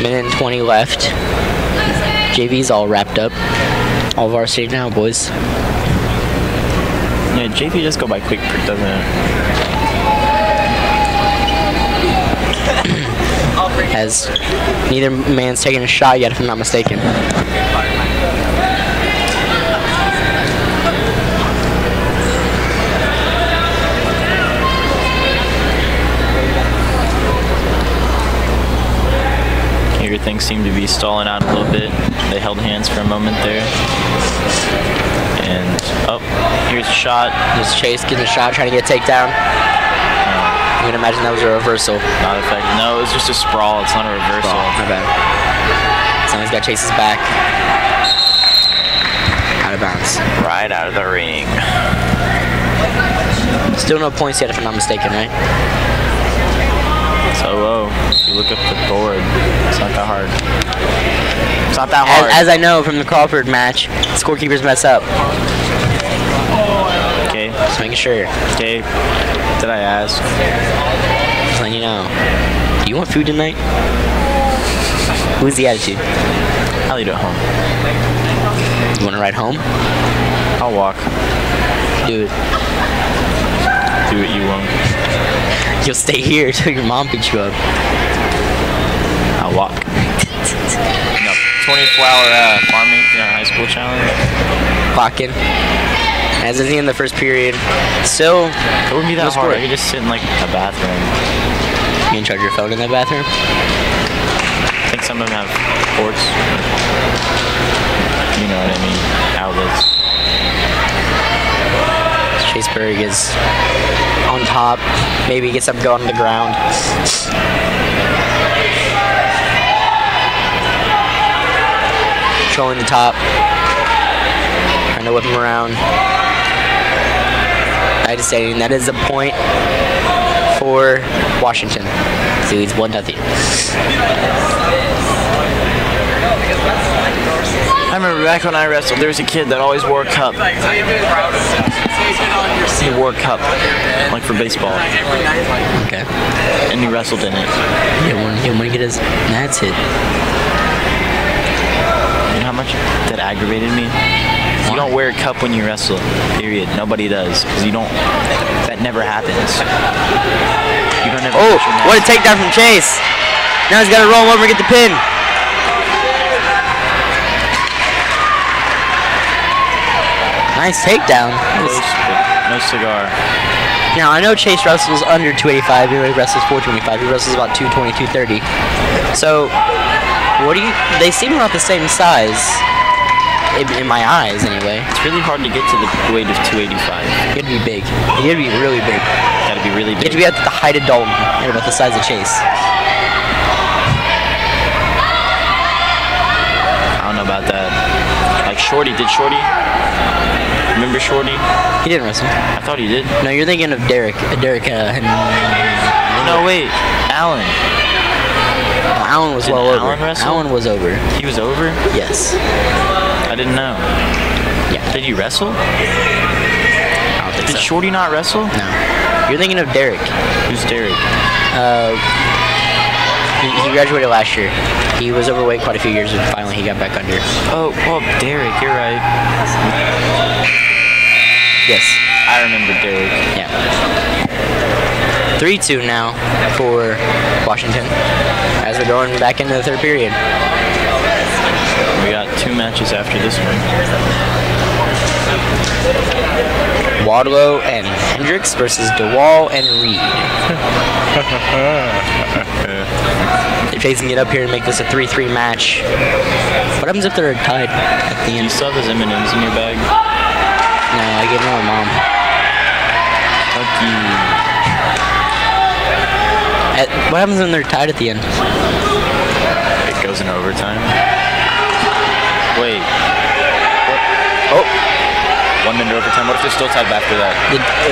Minute and 20 left. JV's all wrapped up. All varsity now, boys. Yeah, JV just go by quick, doesn't it? As neither man's taking a shot yet, if I'm not mistaken. Things seem to be stalling out a little bit. They held hands for a moment there. And, here's a shot. Just Chase getting a shot, trying to get a takedown. I'm going to imagine that was a reversal. Not effective. No, it was just a sprawl. It's not a reversal. My bad. Someone's got Chase's back. Out of bounds. Right out of the ring. Still no points yet, if I'm not mistaken, right? So, if you look up the board, it's not that hard. It's not that hard. As I know from the Crawford match, scorekeepers mess up. Okay. Just making sure. Okay. Did I ask? Just letting you know. Do you want food tonight? Who's the attitude? I'll eat at home. You want to ride home? I'll walk. Do it. Do what you want. You'll stay here until your mom picks you up. I'll walk. No, 24-hour farming high school challenge. Clock in. As is the end of the first period. Still, it wouldn't be that hard. I could just sit in a bathroom. You can charge your phone in that bathroom? I think some of them have ports. You know what I mean? Outlets. Chase Berg is on top. Maybe he gets up going on the ground. Controlling the top. Trying to whip him around. I just saying that is a point for Washington. So it's 1-0. I remember back when I wrestled, there was a kid that always wore a cup. He wore a cup, like for baseball. Okay. And he wrestled in it. He didn't want to get his nads hit. You know how much that aggravated me? You don't wear a cup when you wrestle, period. Nobody does, because you don't, that never happens. You don't ever. Oh, what a takedown from Chase. Now he's got to roll him over and get the pin. Nice takedown. No cigar. Now, I know Chase wrestles under 285. He wrestles 425. He wrestles about 220, 230. So, what do you... They seem about the same size. In my eyes, anyway. It's really hard to get to the weight of 285. You gotta be big. You gotta be really big. Gotta be really You big. have to be at the height of Dalton and about the size of Chase. I don't know about that. Like Shorty. Did Shorty? Remember Shorty? He didn't wrestle. I thought he did. No, you're thinking of Derek. No, wait. Alan. Alan was Did well over. Alan wrestle? Alan was over. He was over? Yes. I didn't know. Yeah. Did he wrestle? I don't think Did so. Shorty not wrestle? No. You're thinking of Derek. Who's Derek? He graduated last year. He was overweight quite a few years, and finally he got back under. Oh, well, Derek, you're right. Yes. I remember Derek. Yeah. 3-2 now for Washington as we're going back into the third period. We got 2 matches after this one. Wadlow and Hendricks versus DeWall and Reed. If Chase can get up here and make this a 3-3 match, what happens if they're tied at the You end? still have those M&Ms in your bag? No, I gave them to my mom. Fuck you. What happens when they're tied at the end? It goes into overtime. Wait. Oh, 1 minute overtime. What if they're still tied after that?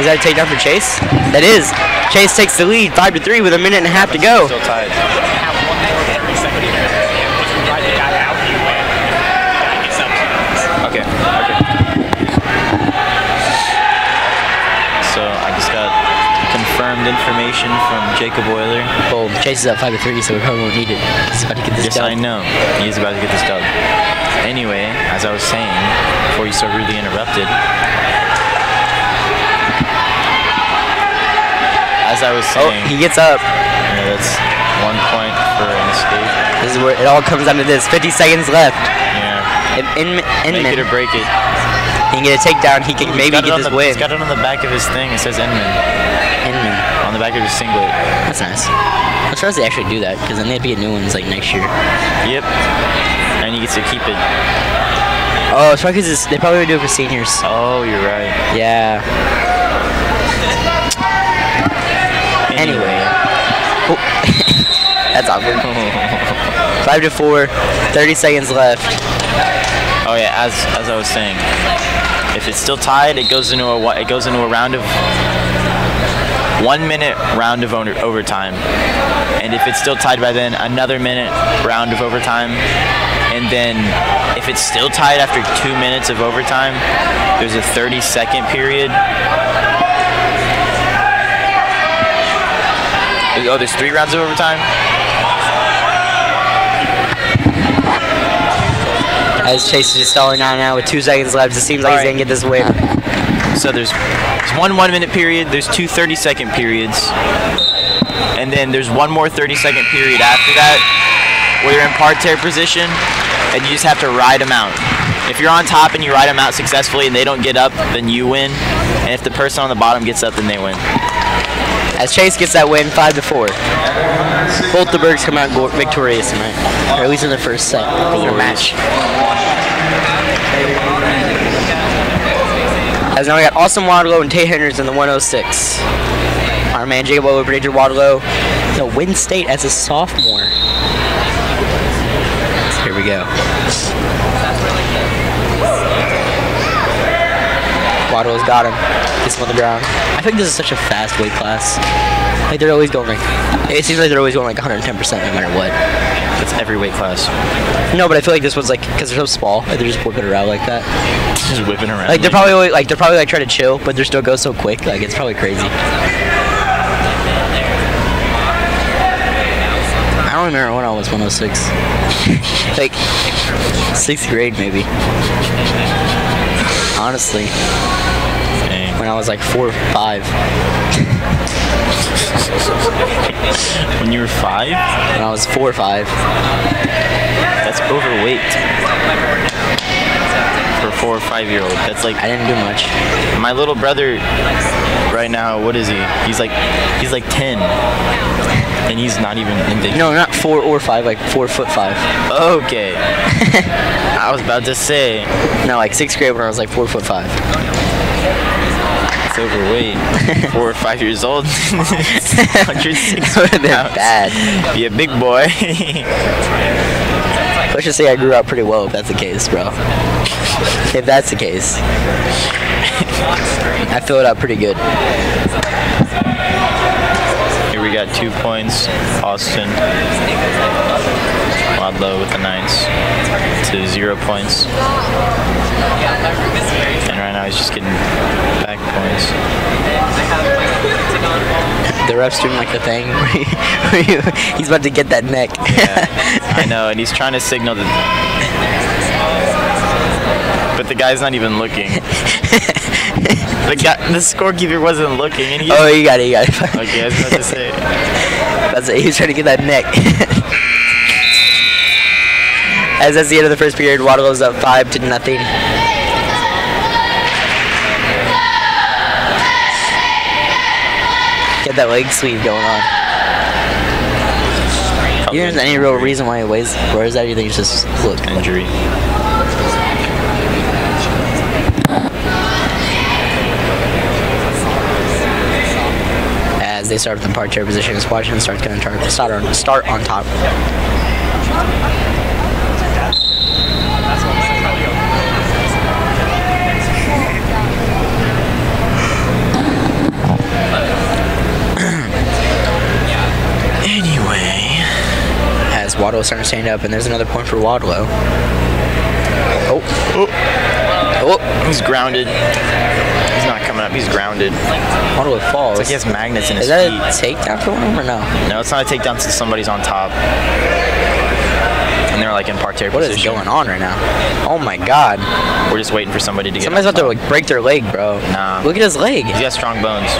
is that a takedown for Chase? That is. Chase takes the lead, 5-3 with a minute and a half to go. Still tied. Okay. So I just got confirmed information from Jacob Euler. Well, Chase is up 5-3, so we probably won't need it. He's about to get this Yes, I done. know. He is about to get this dub. Anyway, as I was saying, before you so rudely interrupted, as I was Oh, saying, he gets up. yeah, that's 1 point for an escape. This is where it all comes down to this. 50 seconds left. Yeah. If Make Inman it or break it. he can get a takedown, he can maybe get this win. He's got it on the back of his thing. It says Inman Inman. on the back of his singlet. That's nice. I'm surprised they actually do that, because then they have to get new ones like next year. Yep. And he gets to keep it. Oh, it's probably because they probably would do it for seniors. Oh, you're right. Yeah. Anyway. Oh. That's awkward. 5-4, 30 seconds left. Oh yeah, as I was saying, if it's still tied, it goes into a round of 1 minute round of overtime, and if it's still tied by then, another minute round of overtime, and then if it's still tied after 2 minutes of overtime, there's a 30-second period. Oh, there's 3 rounds of overtime. As Chase is just stalling out now with 2 seconds left, it seems like he's going to get this win. So there's 1 1-minute period, there's 2 30-second periods, and then there's 1 more 30-second period after that where you're in parterre position and you just have to ride them out. If you're on top and you ride them out successfully and they don't get up, then you win. And if the person on the bottom gets up, then they win. As Chase gets that win, 5-4. Both the Bergs come out victorious tonight, or at least in the first set of their match. As now we got Austin Wadlow and Tate Hendricks in the 106. Our man Jacob Olo predicted Wadlow to win state as a sophomore. Here we go. Wadlow's got him. Gets him on the ground. I think this is such a fast weight class. Like they're always going like, it seems like they're always going like 110% no matter what. That's every weight class. No, but I feel like this one's like, because they're so small, like they're just whipping it around like that. Just whipping around. Like they're probably trying to chill, but they still go so quick. Like it's probably crazy. I don't remember when I was 106. Like 6th grade maybe. Honestly, Dang. when I was like 4 or 5. When you were 5? When I was 4 or 5. That's overweight. For for a 4 or 5 year old. That's like I didn't do much. my little brother. Right now, what is he? He's like 10, and he's not even in the. No, not 4 or 5, like 4'5". Okay. I was about to say No, like 6th grade when I was like 4'5". it's overweight. 4 or 5 years old. 106 That would have been pounds. bad. Be a big boy. Let's just say I grew up pretty well if that's the case, bro. If that's the case. I fill it out pretty good. Here we got 2 points. Austin. Wadlow with the 9s to 0 points. And right now he's just getting back points. The ref's doing like the thing where he's about to get that neck. Yeah, I know, and he's trying to signal that. But the guy's not even looking. The scorekeeper wasn't looking, and he. Oh, you got it. Okay, I was about to say. That's it. He's trying to get that neck. As that's the end of the first period, Waterloo's up 5-0. Get that leg sleeve going on. You think there's any real reason why he wears that? You think it's just look? Injury. As they start with the parterre position, Washington starts going to start on top. Anyway, As Wadlow starting to stand up, and there's another point for Wadlow. Oh. he's grounded. He's not coming up. He's grounded. Wadlow falls. It's like he has magnets in his Is that feet. a takedown for him or no? No, it's not a takedown since somebody's on top. And they're like in parterre What position. is going on right now? Oh my god. We're just waiting for somebody to get Somebody's on about to top. like break their leg, bro. Nah. Look at his leg. He's got strong bones.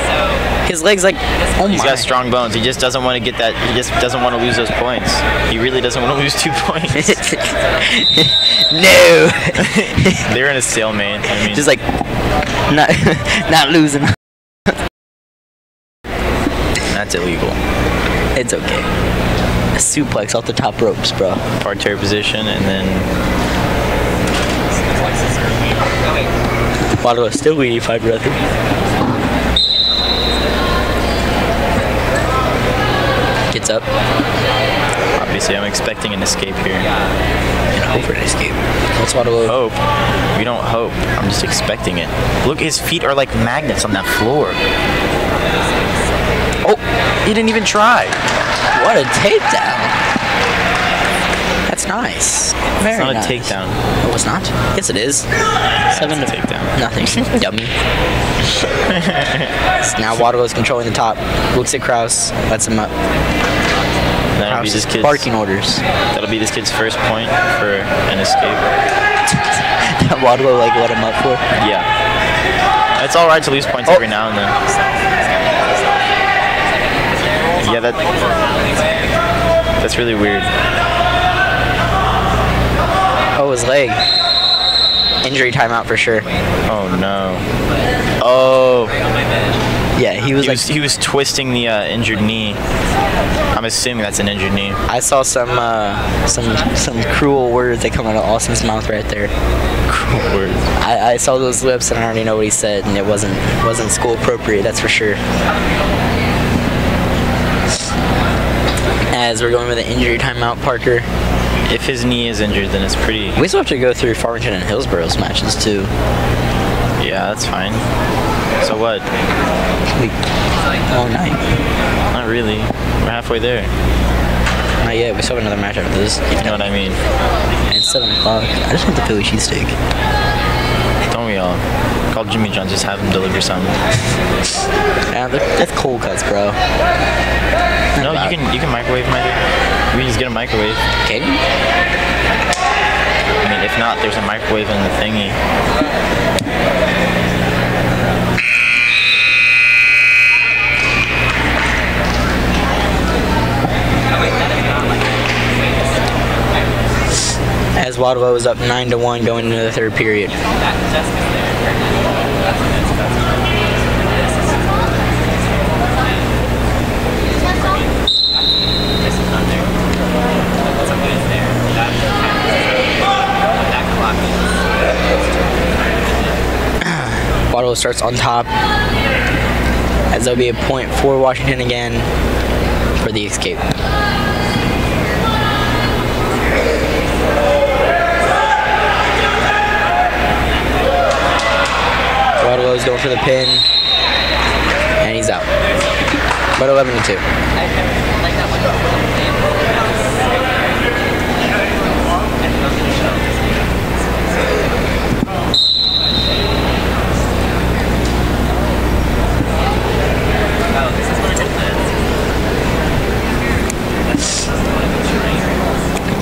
His leg's like, oh my. He's got strong bones. He just doesn't want to get that. He just doesn't want to lose those points. He really doesn't want to lose 2 points. No. They're in a stalemate. I mean, Just like, not losing. that's illegal. It's okay. A suplex off the top ropes, bro. Parterre position, and then Wadlow still leading 5-0. Gets up. obviously I'm expecting an escape here. And hope for an escape. What's Wadlow? Hope. We don't hope. I'm just expecting it. Look, his feet are like magnets on that floor. Oh, he didn't even try. What a takedown. That's nice. Very It's not nice. a takedown. Oh, it's not? Yes, it is. 7 to takedown. Nothing. Dummy. So now Waddle is controlling the top. Looks at Kraus. Lets him up. That'll be Kraus this is kid's, barking orders. that'll be this kid's first point for an escape. That Waddle like let him up for. Yeah. It's alright to lose points every now and then. Yeah, that's really weird. Oh, his leg. Injury timeout for sure. Oh no. Oh. Yeah, he was He was twisting the injured knee. I'm assuming that's an injured knee. I saw some cruel words that come out of Austin's mouth right there. Cool words. I saw those lips and I already know what he said, and it wasn't school appropriate. That's for sure. As we're going with an injury timeout, Parker. If his knee is injured, then it's pretty. We still have to go through Farmington and Hillsboro's matches too. Yeah, that's fine. So what? Long night. Not really. We're halfway there. Not yet. We still have another match after this. You know what I mean? And it's 7 o'clock. I just want the Philly cheesesteak. Don't we all? Call Jimmy John, just have him deliver something. Yeah, that's cold cuts, bro. No, you can microwave my dude. We can just get a microwave. Okay. I mean, if not, there's a microwave in the thingy. as Wadlow is up 9-1 going into the third period. Wadlow starts on top, as there'll be a point for Washington again for the escape. Wadlow's going for the pin, and he's out. But 11-2.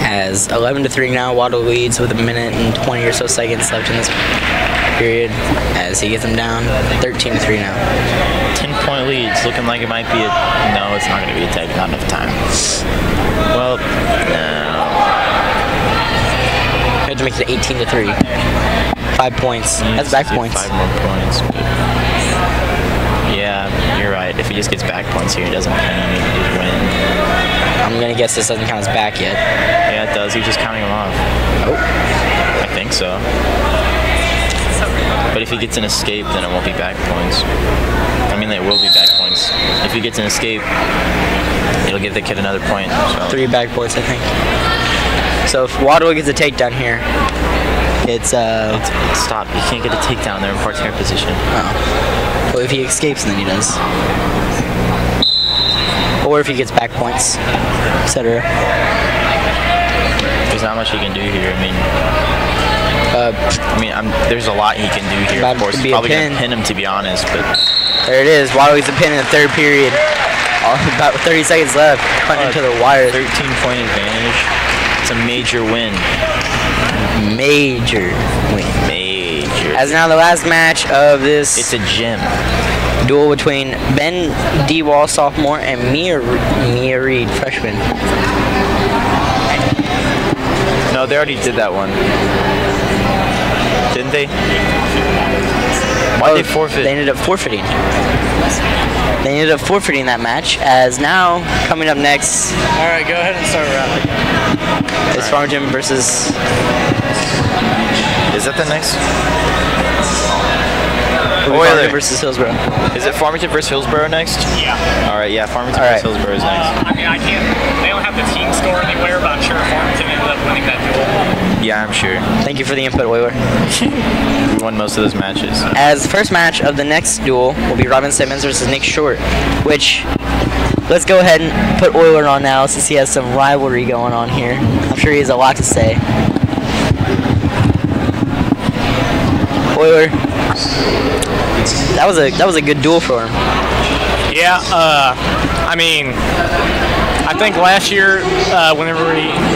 As 11-3 now, Wadlow leads with a minute and 20 or so seconds left in this period as he gets them down 13-3 now. 10-point leads, looking like it might be a... No, it's not going to be a tag, not enough time. Well, no. We have to make it 18-3. 5 points. That's back points. 5 more points. But yeah, you're right. If he just gets back points here, he doesn't pin him, he can just win. I'm going to guess this doesn't count as back yet. Yeah, it does. He's just counting them off. Oh. I think so. But if he gets an escape, then it won't be back points. I mean, they will be back points. If he gets an escape, it'll give the kid another point. So. 3 back points, I think. So if Wadlow gets a takedown here, it's stop. You can't get a takedown. They're in parterre position. Oh. Well, if he escapes, then he does. Or if he gets back points, etc. There's not much he can do here. There's a lot he can do here. Of course, he's probably going to pin him, to be honest. But there it is. Wadlow gets a pin in the third period. About 30 seconds left. Punting to the wire. 13-point advantage. It's a major win. Major win. Major. As now the last match of this. It's a gem. Duel between Ben D. Wall, sophomore, and Mia Reed, freshman. No, they already did that one. Didn't they? Why did they forfeit? They ended up forfeiting. They ended up forfeiting that match, as now, coming up next... Alright, go ahead and start wrapping. It's Farmington versus... Is that the next? Farmington versus Hillsboro. Is it Farmington versus Hillsboro next? Yeah. Alright, yeah, Farmington versus Hillsboro is next. I can't... They don't have the team score anywhere, but I'm sure Farmington ended up winning that duel. Yeah, I'm sure. Thank you for the input, Wayler. We won most of those matches. As the first match of the next duel will be Robin Simmons versus Nick Short, which... Let's go ahead and put Euler on now since he has some rivalry going on here. I'm sure he has a lot to say. Euler, that was a good duel for him. Yeah, I think last year, whenever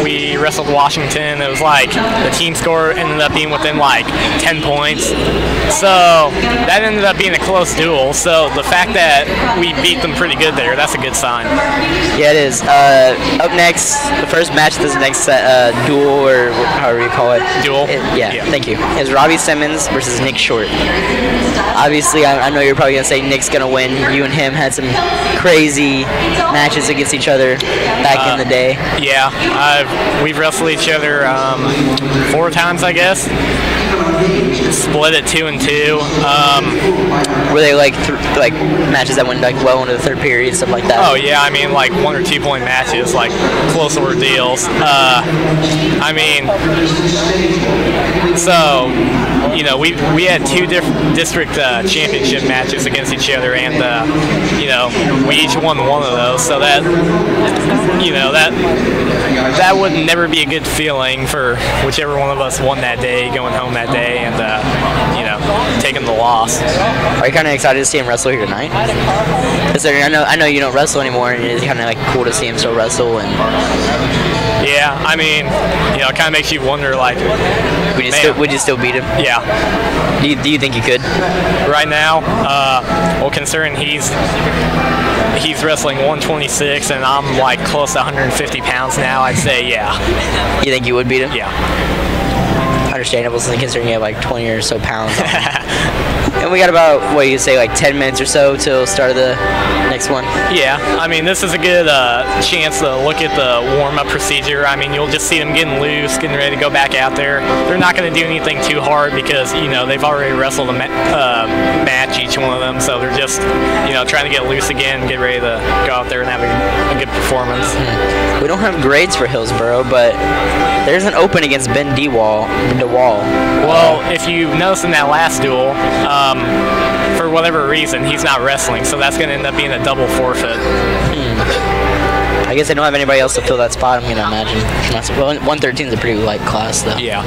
we wrestled Washington, it was like the team score ended up being within like 10 points. So that ended up being a close duel. So the fact that we beat them pretty good there, that's a good sign. Yeah, it is. Up next, the first match of this next duel, or however you call it. Duel? Yeah, thank you. Is Robbie Simmons versus Nick Short. Obviously, I know you're probably going to say Nick's going to win. You and him had some crazy matches against each other back in the day. Yeah, we've wrestled each other 4 times, I guess. Split at 2-2. Were they like matches that went like well into the third period, stuff like that? Oh yeah, I mean like 1 or 2 point matches, like close ordeals. So you know, we had 2 different district championship matches against each other, and you know, we each won one of those. So that, you know, that would never be a good feeling for whichever one of us won that day, going home that day, and you know, taking the loss. Are you kind of excited to see him wrestle here tonight? I know you don't wrestle anymore, and it's kind of like cool to see him still wrestle. And yeah, I mean, you know, it kind of makes you wonder, like, would you still beat him? Yeah. Do you think you could? Right now, well, considering he's wrestling 126 and I'm like close to 150 pounds now, I'd say yeah. You think you would beat him? Yeah. understandable considering you have like 20 or so pounds on. And we got about, what do you say, like 10 minutes or so till start of the next one? Yeah, I mean, this is a good chance to look at the warm-up procedure. I mean, you'll just see them getting loose, getting ready to go back out there. They're not going to do anything too hard because, you know, they've already wrestled a match, each one of them, so they're just, you know, trying to get loose again, get ready to go out there and have a good performance. We don't have grades for Hillsboro, but there's an open against Ben DeWall. Well, if you noticed in that last duel, for whatever reason, he's not wrestling, so that's going to end up being a double forfeit. I guess they don't have anybody else to fill that spot, I'm going to imagine. Well, 113 is a pretty light class, though. Yeah.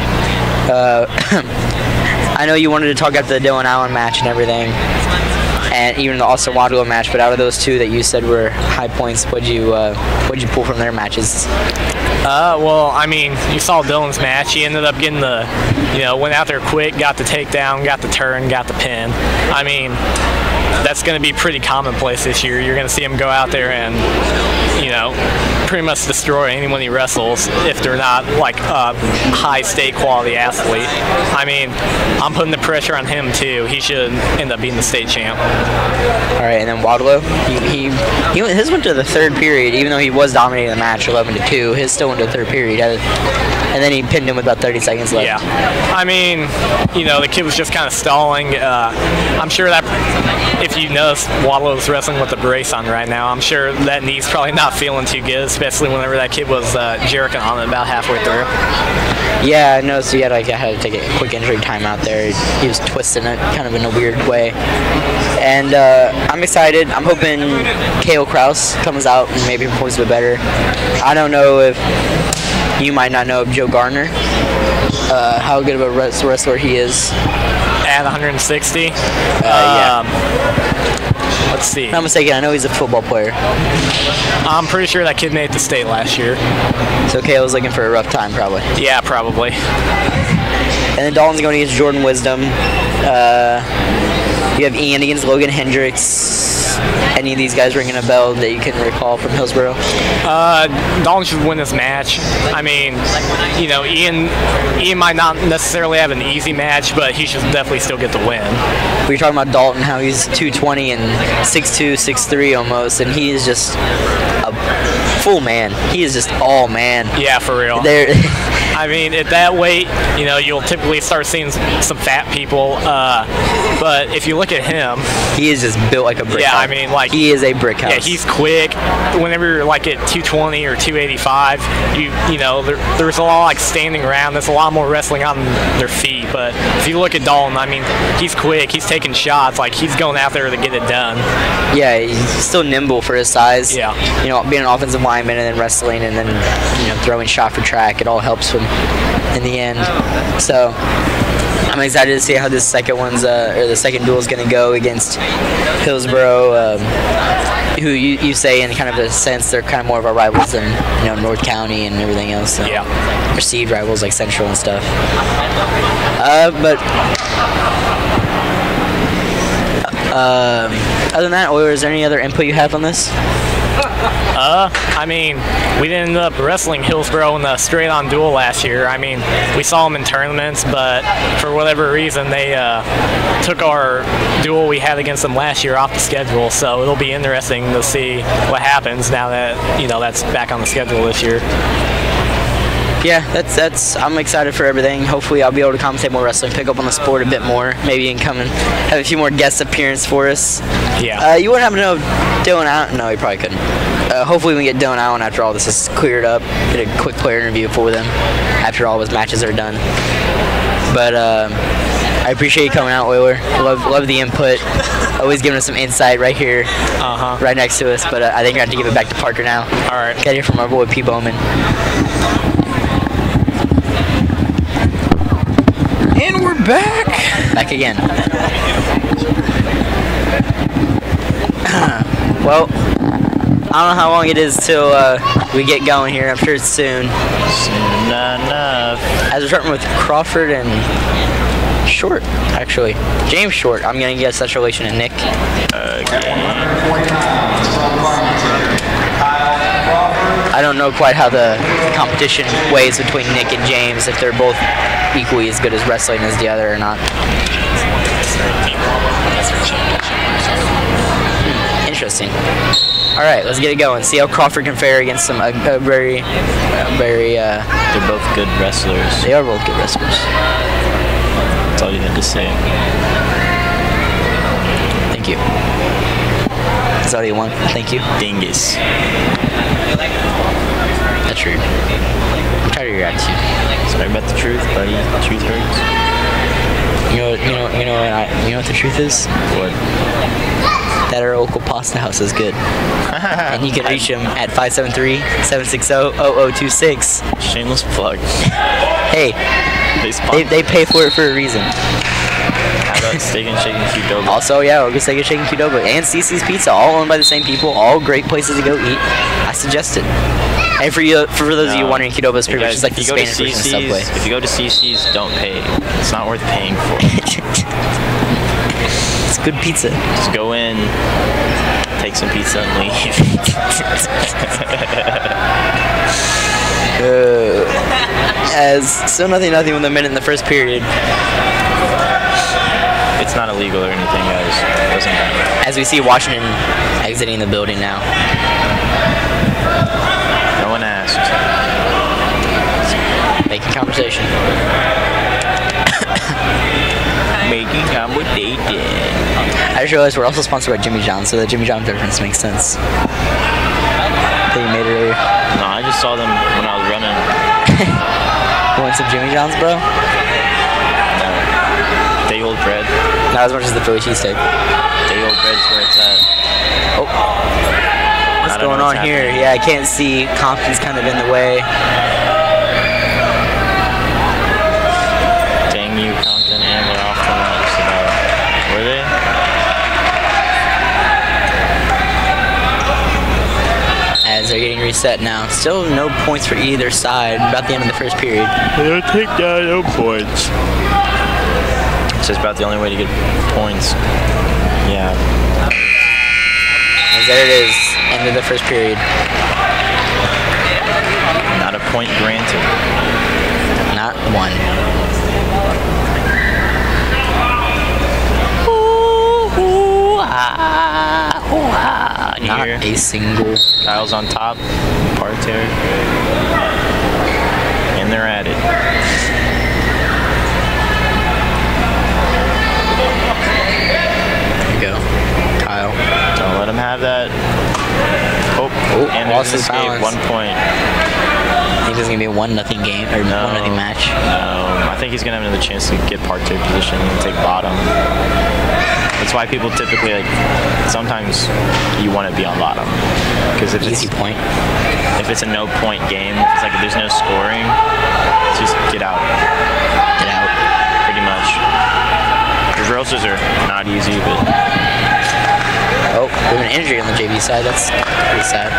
I know you wanted to talk after the Dylan Allen match and everything, and even the Austin Wadlow match, but out of those two that you said were high points, what'd you pull from their matches? Well, I mean, you saw Dylan's match. He ended up getting the, you know, went out there quick, got the takedown, got the turn, got the pin. I mean, that's going to be pretty commonplace this year. You're going to see him go out there and, you know, pretty much destroy anyone he wrestles if they're not like a high state quality athlete. I mean, I'm putting the pressure on him too. He should end up being the state champ. All right, and then Wadlow, his went to the third period, even though he was dominating the match 11-2. His still went to the third period, and then he pinned him with about 30 seconds left. Yeah, I mean, you know, the kid was just kind of stalling. I'm sure that if you notice, Wadlow's wrestling with the brace on right now. I'm sure that knee's probably not feeling too good, especially whenever that kid was jerking on it about halfway through. Yeah, I noticed he had to take a quick injury time out there. He was twisting it kind of in a weird way. And I'm excited. I'm hoping Kale Kraus comes out and maybe performs a bit better. I don't know if you might not know of Joe Garner, how good of a wrestler he is. At 160? Yeah. Let's see. If I'm not mistaken, I know he's a football player. I'm pretty sure that kid made it to state last year. So Kale's looking for a rough time, probably. Yeah, probably. And then Dalton's going against Jordan Wisdom. You have Ian against Logan Hendricks. Any of these guys ringing a bell that you can recall from Hillsboro? Dalton should win this match. I mean, you know, Ian might not necessarily have an easy match, but he should definitely still get the win. We were talking about Dalton, how he's 220 and 6'2", 6'3" almost, and he is just a full man. He is just all man. Yeah, for real. I mean, at that weight, you know, you'll typically start seeing some fat people, but if you look at him, he is just built like a brick house. I mean, like, he is a brick house. Yeah, he's quick. Whenever you're like at 220 or 285, you know, there's a lot of, like, standing around. There's a lot more wrestling on their feet. But if you look at Dalton, I mean, he's quick. He's taking shots. Like, he's going out there to get it done. Yeah, he's still nimble for his size. Yeah. You know, being an offensive lineman and then wrestling and then, you know, throwing shot for track, it all helps him in the end. So I'm excited to see how this second the second duel is going to go against Hillsboro, who you say in kind of a sense they're kind of more of our rivals than, you know, North County and everything else. So yeah. Perceived rivals like Central and stuff. But other than that, or is there any other input you have on this? I mean, we didn't end up wrestling Hillsboro in the straight-on duel last year. I mean, we saw them in tournaments, but for whatever reason, they took our duel we had against them last year off the schedule. So it'll be interesting to see what happens now that, you know, that's back on the schedule this year. Yeah, that's. I'm excited for everything. Hopefully, I'll be able to commentate more wrestling, pick up on the sport a bit more. Maybe you can come and have a few more guest appearances for us. Yeah. You wouldn't happen to know Dylan Allen? No, you probably couldn't. Hopefully, we can get Dylan Allen after all this is cleared up. Get a quick player interview for them after all his matches are done. But I appreciate you coming out, Euler. Love the input. Always giving us some insight right here, right next to us. But I think I have to give it back to Parker now. All right. Get here from our boy P. Bowman. And we're back. Back again. Well, I don't know how long it is till we get going here. I'm sure it's soon. Soon enough. As we're starting with Crawford and Short, actually. James Short. I'm going to guess that's relation to Nick. Again. I don't know quite how the competition weighs between Nick and James, if they're both equally as good as wrestling as the other or not. Interesting. All right, let's get it going. See how Crawford can fare against some very. They're both good wrestlers. They are both good wrestlers. That's all you had to say. Thank you. That's all you want. Thank you. Dingus. That's rude. I'm tired of your attitude. Sorry about the truth, buddy. The truth hurts. You know what the truth is? What? That our local pasta house is good. And you can reach them at 573-760-0026. Shameless plug. Hey, they pay for it for a reason. How about Steak and Shake and Qdoba? Also, yeah, we'll go Steak and Shake and Qdoba and CC's Pizza, all owned by the same people, all great places to go eat. I suggest it. And for those of you wondering, Qdoba is pretty much just like the Spanish version of Subway. If you go to CC's, don't pay. It's not worth paying for. It's good pizza. Just go in, take some pizza, and leave. As still nothing with a minute in the first period. It's not illegal or anything, guys. It doesn't matter. As we see Washington exiting the building now. No one asked. Making conversation. Making conversation. I just realized we're also sponsored by Jimmy John's, so the Jimmy John's reference makes sense. That you made it earlier. No, I just saw them when I was running. You want some Jimmy John's, bro? No. Day old bread. Not as much as the Philly cheesesteak. Day old bread's where it's at. Oh. What's going on here? Yeah, I can't see. Compton's kind of in the way. Dang you, Compton, and they're off the line. Were they? As they're getting reset now. Still no points for either side. About the end of the first period. They don't take down no points. It's just about the only way to get points. Yeah. As there it is. End of the first period. Not a point granted. Not one. Not a single. Kyle's on top. Parterre. And they're at it. There you go. Kyle. Don't let him have that. Oh, and lost there's his an escape. balance. 1 point. I think this is going to be a 1-0 game, or 1-0 match. No, I think he's going to have another chance to get Parterre position and take bottom. That's why people typically, like, sometimes you want to be on bottom. Because if Easy point. If it's a no-point game, if it's like if there's no scoring, just get out. Get out. Pretty much. The roasters are not easy, but... Oh, we have an injury on the JV side. That's pretty sad.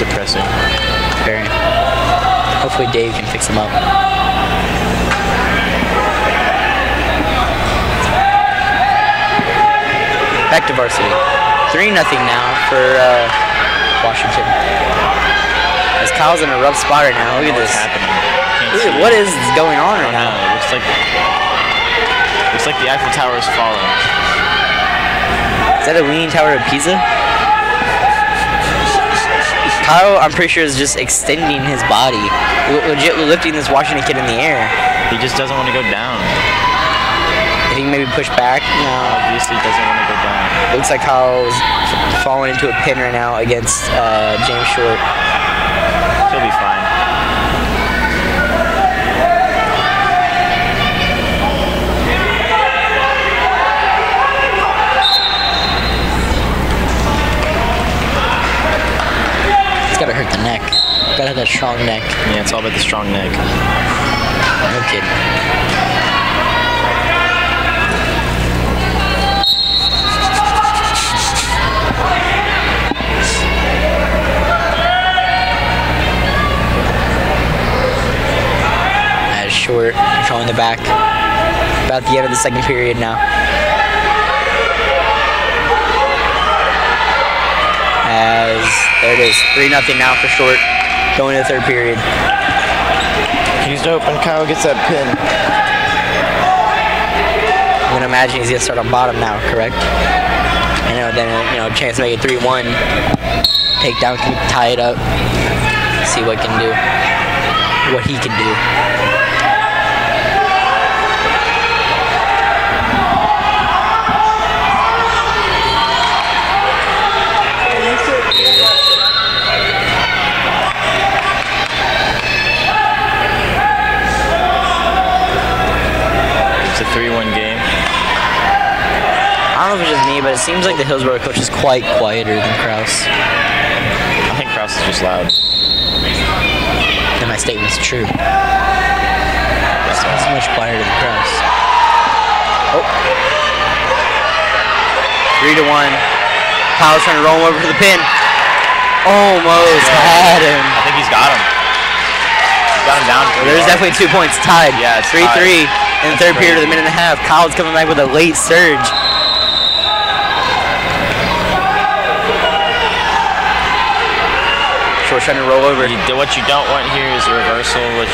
Depressing. Very. Hopefully Dave can fix him up. Back to varsity. 3-0 now for Washington. As Kyle's in a rough spot right now. Look at this. What's happening? What is going on right now? It looks like the Eiffel Tower is falling. Is that a leaning tower of Pisa? Kyle, I'm pretty sure, is just extending his body. Legit lifting this Washington kid in the air. He just doesn't want to go down. I think maybe push back. No. Obviously doesn't want to go down. Looks like Kyle's falling into a pin right now against James Short. He'll be fine. It's gotta hurt the neck. Gotta have that strong neck. Yeah, it's all about the strong neck. No kidding. Short, controlling the back. About the end of the second period now. As there it is, 3-0 now for Short. going to the third period. He's open. Kyle gets that pin. I'm gonna imagine he's gonna start on bottom now, correct? I know, then chance to make it 3-1. Takedown can tie it up. See what can do. What he can do. It's a 3-1 game. I don't know if it's just me, but it seems like the Hillsboro coach is quite quieter than Kraus. I think Kraus is just loud. And my statement's true. It's much quieter than Kraus. Oh. 3-1. Kyle's trying to roll him over to the pin. Almost had him. I think he's got him. He's got him down. There's definitely 2 points tied. Yeah, it's 3-3 in the third period of the minute and a half. Kyle's coming back with a late surge. Short trying to roll over. What you don't want here is a reversal, that'd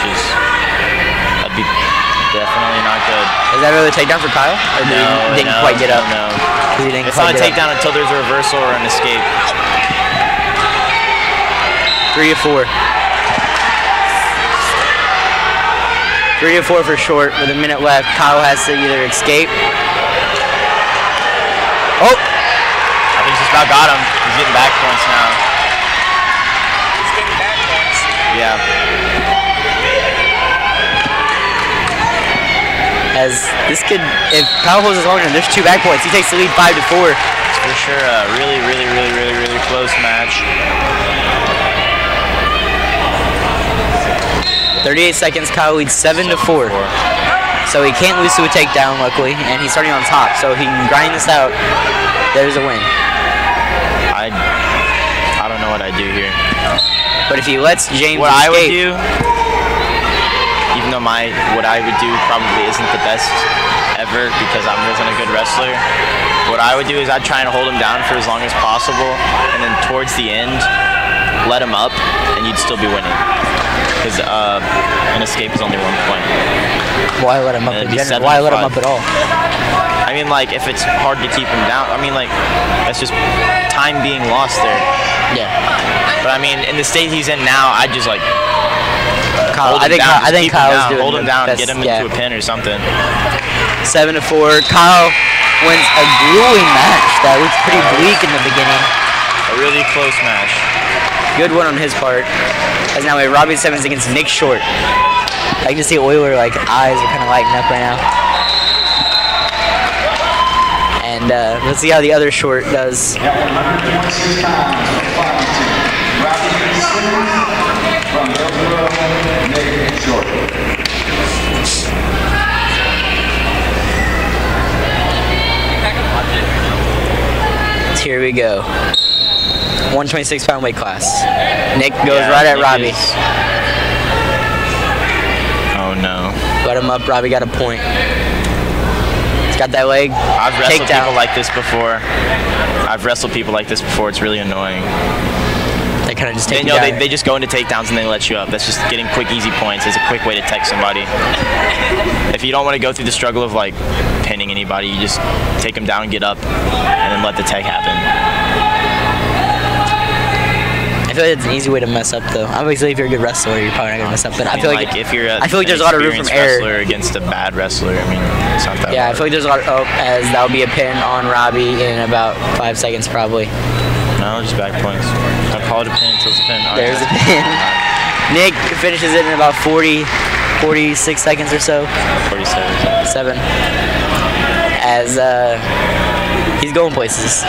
be definitely not good. Is that really a takedown for Kyle? Or didn't quite get up? No. It's not a takedown until there's a reversal or an escape. 3-4. 3-4 for short with a minute left. Kyle has to either escape. Oh! I think he's just about got him. He's getting back points now. Yeah. As this could, if Kyle holds his own, there's 2 back points. He takes the lead 5-4. It's for sure a really close match. 38 seconds. Kyle leads 7-4. So he can't lose to a takedown, luckily, and he's starting on top. So he can grind this out. There's a win. I don't know what I'd do here. But if he lets James what escape, I would do, even though what I would do probably isn't the best ever because I wasn't a good wrestler, what I would do is I'd try and hold him down for as long as possible, and then towards the end, let him up, and you'd still be winning. Because an escape is only 1 point. Why let him up in general? Why let him up at all? I mean, like, if it's hard to keep him down, I mean, like, that's just time being lost there. Yeah. But I mean, in the state he's in now, I'd just like Kyle, hold him down. I think Kyle's doing hold him down, best, get him into a pin or something. 7-4. Kyle wins a grueling match that was pretty bleak in the beginning. A really close match. Good one on his part. As now we have Robbie Simmons against Nick Short. I can just see Euler eyes are kind of lighting up right now. And let's see how the other Short does. Here we go. 126-pound weight class. Nick goes right at Robbie. Oh no. Let him up. Robbie got a point. He's got that leg. I've wrestled Takedown. people like this before. It's really annoying. They kind of just take They you down. they just go into takedowns and they let you up. That's just getting quick, easy points. It's a quick way to tech somebody. If you don't want to go through the struggle of like pinning anybody, you just take them down, get up, and then let the tech happen. I feel like it's an easy way to mess up, though. Obviously, if you're a good wrestler, you're probably not gonna mess up. But I feel like if you're I feel like there's a lot of room from error wrestler against a bad wrestler. I mean, it's not that. Yeah, hard. I feel like there's a lot of, as that'll be a pin on Robbie in about 5 seconds, probably. No, just back points. Don't call it a pin until it's a pin. All There's right. a pin. Nick finishes it in about 46 seconds or so. 47. 7. As he's going places.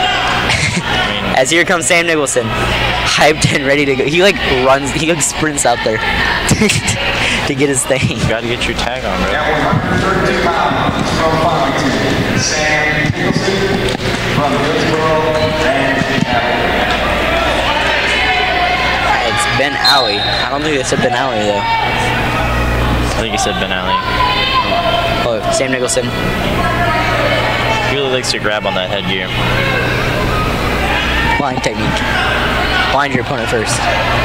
As here comes Sam Nicholson, hyped and ready to go. He like runs, he like sprints out there to get his thing. You gotta get your tag on, bro. Sam Nicholson from Hillsboro, It's Ben Alley. I don't think they said Ben Alley though. I think you said Ben Alley. Oh, Sam Nicholson. He really likes to grab on that headgear. Flying technique. Blind your opponent first.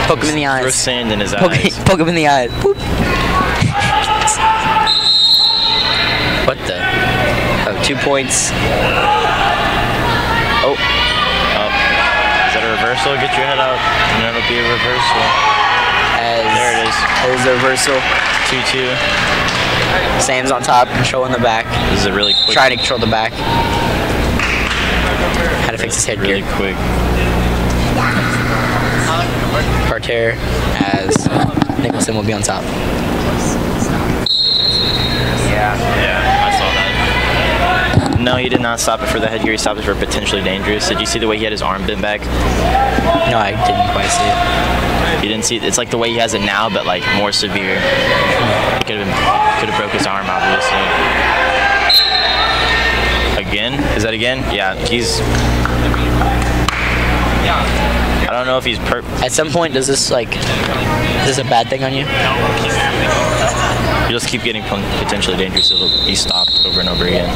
Poke him in the eyes. Throw sand in his Poke, eyes. poke him in the eyes. Boop. What the? Oh, 2 points. Oh. Is that a reversal? Get your head out. And that'll be a reversal. There it is. There's a reversal. 2-2. Sam's on top, controlling the back. This is a really quick. Trying to control the back. How to fix his headgear. Really quick. Parterre as Nicholson will be on top. Yeah, I saw that. No, he did not stop it for the headgear. He stopped it for potentially dangerous. Did you see the way he had his arm bent back? No, I didn't quite see it. You didn't see it? It's like the way he has it now, but like more severe. He could have broke his arm, obviously. Again? Is that again? Yeah, he's. I don't know if he's At some point, is this a bad thing on you? You just keep getting potentially dangerous. It'll be stopped over and over again.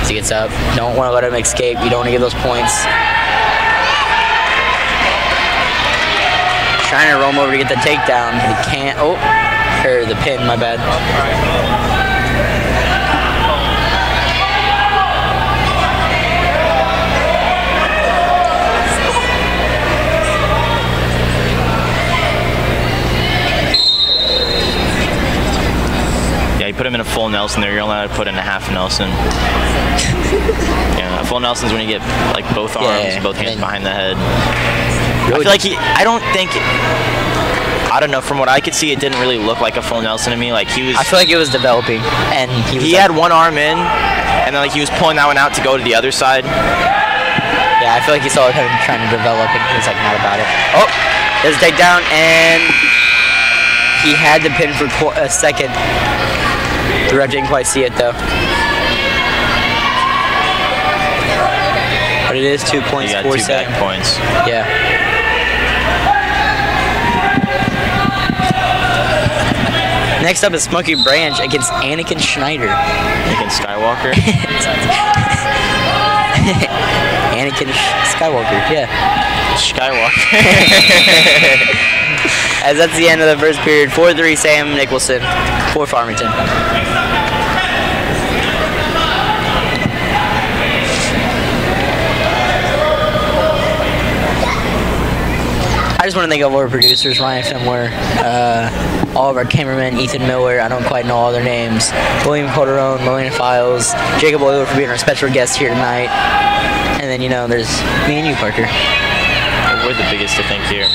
As he gets up, don't want to let him escape. You don't want to give those points. Trying to roam over to get the takedown, but he can't. Oh, or the pin, my bad. Yeah, you put him in a full Nelson there. You're only allowed to put in a half Nelson. Yeah, a full Nelson's when you get like both arms, both hands behind the head. Really? I feel like I don't know, from what I could see, it didn't really look like a full Nelson to me. Like he was. I feel like it was developing, and he had one arm in, and then like he was pulling that one out to go to the other side. Yeah, I feel like he saw him trying to develop, and he was like not about it. Oh, there's a takedown, and he had the pin for a second. The ref didn't quite see it though. But it is 2 points. You got 2 back points. Yeah. Next up is Smokey Branch against Anakin Schneider. Anakin Skywalker? Anakin Skywalker, yeah. Skywalker. As that's the end of the first period. 4-3 Sam Nicholson for Farmington. I just want to thank all of our producers, Ryan Fimler, all of our cameramen, Ethan Miller, I don't quite know all their names, William Calderon, Melina Files, Jacob Euler for being our special guest here tonight, and then, you know, there's me and you, Parker. We're the biggest to thank here.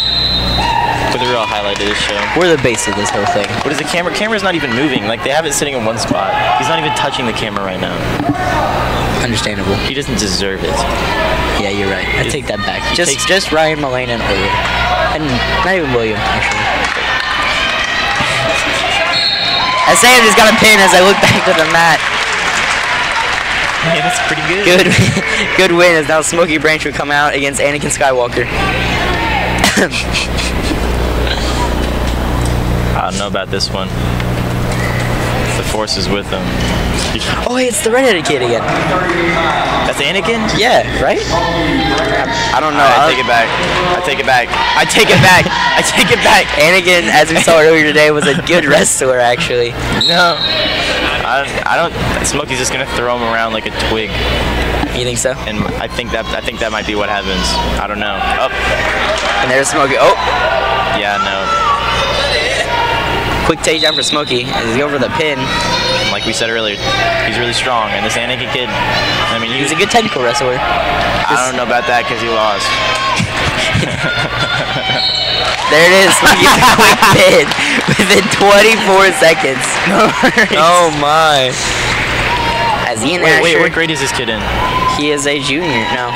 We're the real highlight of this show. We're the base of this whole thing. What is the camera? Camera's not even moving. Like, they have it sitting in one spot. He's not even touching the camera right now. Understandable. He doesn't deserve it. Yeah, you're right. I take that back. Just Ryan, Melina, and Euler. And not even William, actually. As Sam just got a pin as I look back to the mat. Yeah, that's pretty good. Good win, as now Smokey Branch would come out against Anakin Skywalker. I don't know about this one. The Force is with him. Oh, hey, it's the redheaded kid again. That's Anakin? Yeah, right? I don't know. I take it back. I take it back. I take it back. I take it back. Anakin, as we saw earlier today, was a good wrestler, actually. No. I don't. Smokey's just gonna throw him around like a twig. You think so? And I think that might be what happens. I don't know. Oh. And there's Smokey. Oh. Yeah, no. Quick takedown for Smokey as he over the pin. Like we said earlier, he's really strong, and this Anakin kid, I mean, he's a good technical wrestler. I don't know about that because he lost. There it is. Smokey's quick pin within 24 seconds. Oh my. As Ian Asher. Wait, what grade is this kid in? He is a junior. No,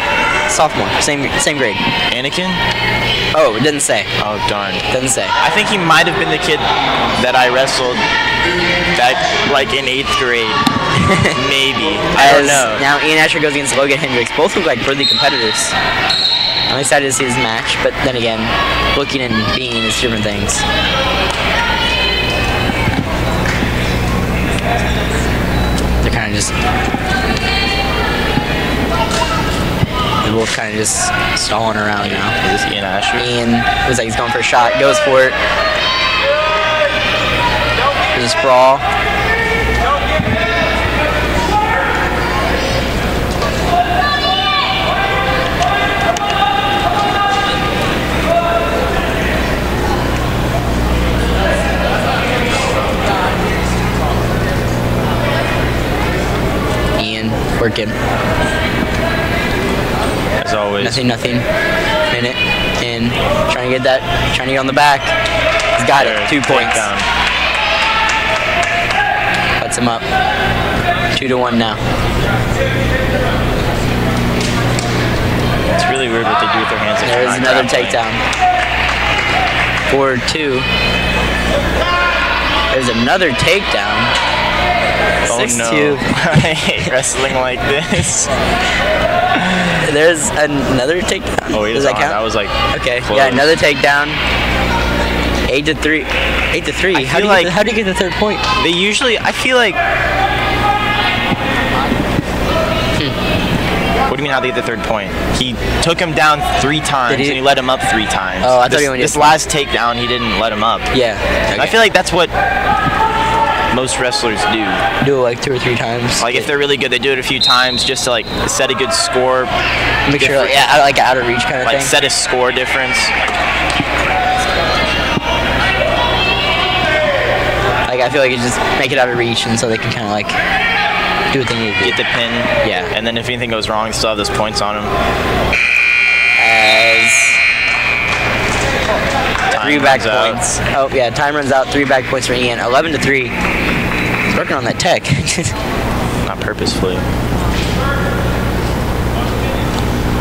sophomore. Same grade. Anakin? Oh, it doesn't say. Oh, darn. Doesn't say. I think he might have been the kid that I wrestled back, like, in 8th grade. Maybe. I don't know. Now Ian Asher goes against Logan Hendricks. Both look like worthy competitors. I'm excited to see this match, but then again, looking and being is different things. They're kind of just... They're both kind of just stalling around now. Is this Ian Asher? Ian looks like he's going for a shot. Goes for it. There's a sprawl. Working. As always. Nothing. Minute in. Trying to get that. Trying to get on the back. He's got it. 2 points. Down. Puts him up. 2-1 now. It's really weird what they do with their hands. There's another takedown. 4-2. There's another takedown. Oh 6-2. no. I hate wrestling like this. There's another takedown. Oh, does that count? That was like okay. close. Yeah, another takedown. 8-3. 8-3. How do you get the third point? They usually, I feel like. What do you mean how they get the third point? He took him down 3 times and he let him up 3 times. Oh, I thought he only did this last takedown he didn't let him up. Yeah. Okay. I feel like that's what most wrestlers do. Do it like 2 or 3 times. Like if they're really good, they do it a few times just to like set a good score. Make sure, like out of reach kind of like thing. Set a score difference. Like I feel like you just make it out of reach, and so they can kind of like do what they need to do. Get the pin. Yeah. And then if anything goes wrong, they still have those points on them. As 3 back points. Oh yeah, time runs out. 3 back points for Ian. 11-3. He's working on that tech. Not purposefully.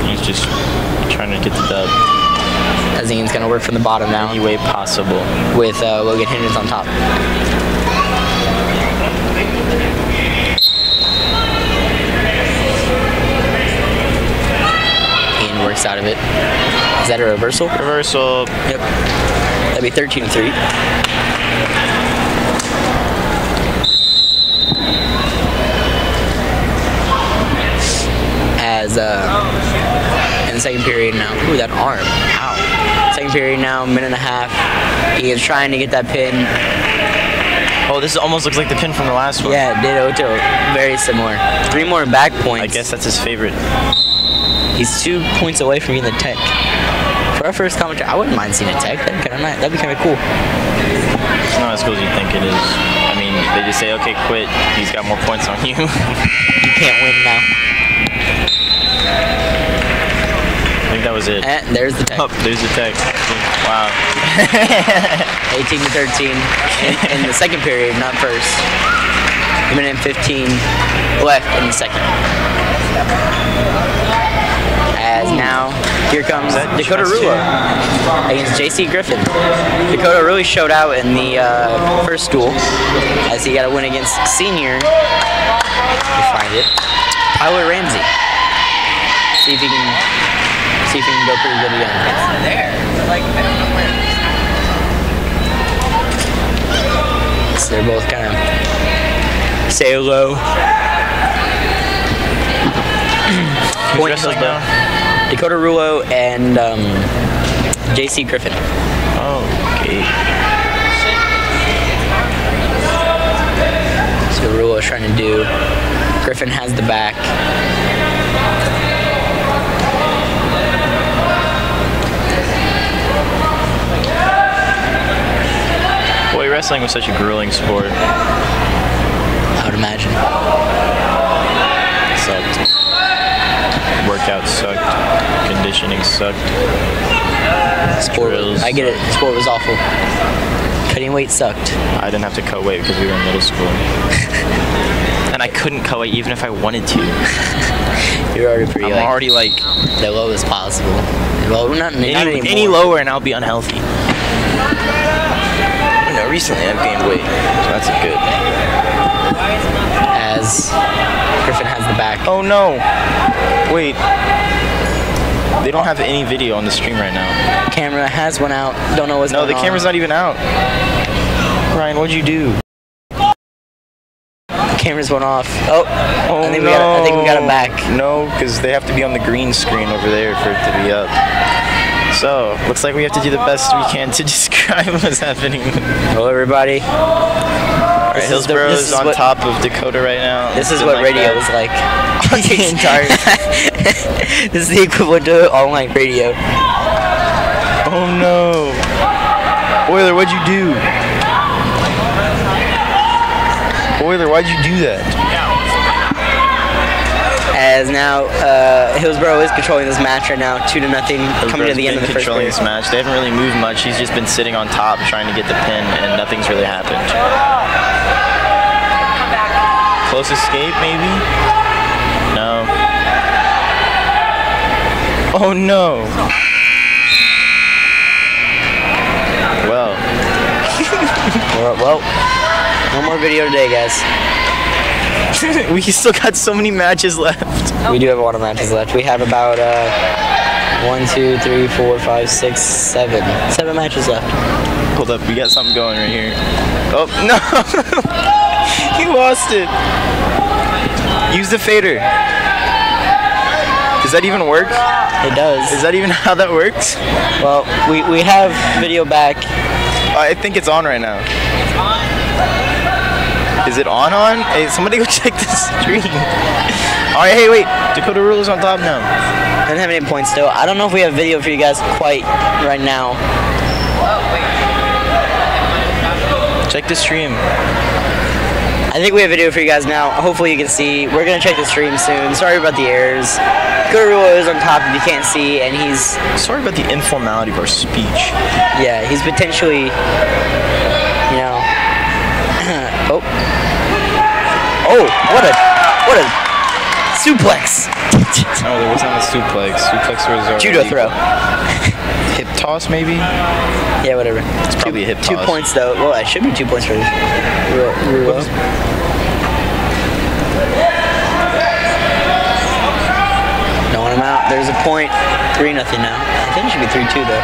He's just trying to get the dub. As Ian's gonna work from the bottom now. Any way possible. With Logan Hendricks on top. Ian works out of it. Is that a reversal? Reversal. Yep. That'd be 13-3. As in the second period now. Ooh, that arm. Ow. Second period now, minute and a half. He is trying to get that pin. Oh, this almost looks like the pin from the last one. Yeah, ditto. Very similar. 3 more back points. I guess that's his favorite. He's 2 points away from getting the tech. For our first commentary, I wouldn't mind seeing a tech. That'd be kind of cool. It's not as cool as you think it is. I mean, they just say, okay, quit. He's got more points on you. You can't win now. I think that was it. And there's the tech. Oh, there's the tech. Wow. 18-13 in the second period, not first. A minute and 15 left in the second. As now, here comes Dakota Rulo against JC Griffin. Dakota really showed out in the first duel, as he got a win against senior. Let me find it. Tyler Ramsey. See if he can go pretty good again. It's there. Like, I don't know where it is. So they're both kind of say hello. Who's wrestling now? Dakota Rulo and JC Griffin. Okay. So Rulo's trying to do. Griffin has the back. Boy, wrestling was such a grueling sport. I would imagine. Sucked. Workout sucked. Conditioning sucked. Sport. Drills I get it. Sport was awful. Cutting weight sucked. I didn't have to cut weight because we were in middle school. And I couldn't cut weight even if I wanted to. You're already pretty. I'm already like the lowest possible. Well, we're not anymore. any lower and I'll be unhealthy. You know, recently I've gained weight, so that's good. As Griffin has the back. Oh no! Wait. They don't have any video on the stream right now. Camera has one out. Don't know what's going on. No, the camera's not even out. Ryan, what'd you do? cameras went off. Oh, Oh, I think we got it back. No, because they have to be on the green screen over there for it to be up. So, looks like we have to do the best we can to describe what's happening. Hello, everybody. Alright, Hillsboro is on top of Dakota right now. This is what radio is like. The entire. This is the equivalent to online radio. Oh no. Oiler, what'd you do? Oiler, why'd you do that? As now Hillsboro is controlling this match right now, 2-0, coming to the end of the first controlling period. this match. They haven't really moved much. He's just been sitting on top trying to get the pin, and nothing's really happened. Close escape, maybe? No. Oh no. Well. Well, no more video today, guys. We still got so many matches left. We do have a lot of matches left. We have about 1, 2, 3, 4, 5, 6, 7 matches left. Hold up, we got something going right here. Oh, no! He lost it. Use the fader. Does that even work? It does. Is that even how that works? Well, we have video back. I think it's on right now. Is it on? Hey, somebody go check the stream. Alright, hey, wait. Dakota Ruler's on top now. Doesn't have any points still. I don't know if we have video for you guys quite right now. Check the stream. I think we have video for you guys now. Hopefully you can see. We're going to check the stream soon. Sorry about the errors. Dakota Ruler is on top if you can't see, and he's... Sorry about the informality of our speech. Yeah, he's potentially, you know... Oh, what a suplex! Oh, there wasn't a suplex. Suplex was already... Judo throw. Hip toss, maybe? Yeah, whatever. It's probably a hip toss. 2 points, though. Well, it should be 2 points for Rulo. Knowing him out. There's a point. 3-0 now. I think it should be 3-2, though.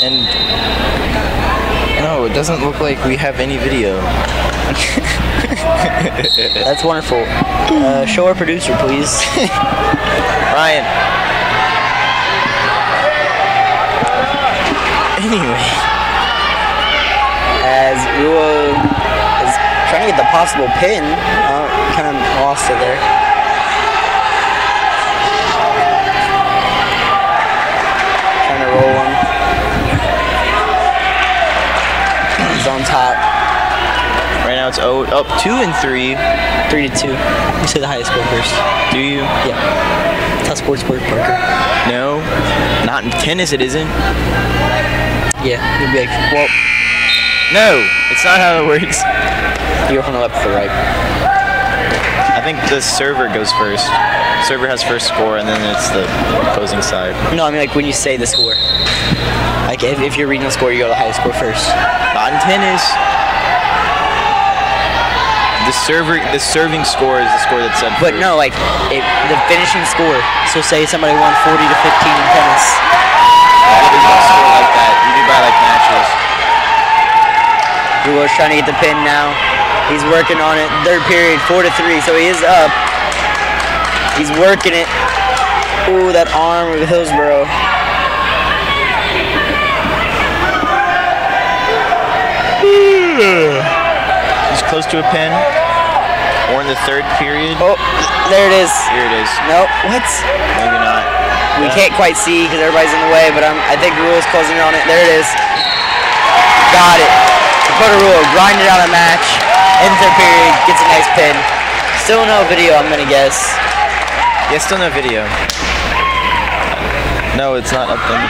And no, it doesn't look like we have any video. That's wonderful. Show our producer, please. Ryan. Anyway. As Rulo is trying to get the possible pin. Kind of lost it there. Trying to roll him. He's on top. Right now it's up 2 and 3. 3-2. You say the highest score first. Do you? Yeah. That's how sports work, Parker. No. Not in tennis it isn't. Yeah. You'd be like, well, No, it's not how it works. you go from the left to the right. I think the server goes first. Server has first score and then it's the opposing side. No, I mean like when you say the score. Like if you're reading the score, you go to the highest score first. Not in tennis. The serving score is the score that's said But first. no, like the finishing score. So say somebody won 40-15 in tennis. There's no score like that. You do by like matches. Rulo's trying to get the pin now. He's working on it. Third period, 4-3. So he is up. He's working it. Ooh, that arm of Hillsboro. He's close to a pin. Or in the third period. Oh, there it is. Here it is. No, what? Maybe not. We can't quite see because everybody's in the way, but I think Rulo's closing in on it. There it is. Got it. Dakota Rulo grinded out a match. In the third period, gets a nice pin. Still no video, I'm gonna guess. Yeah, still no video. No, it's not up there.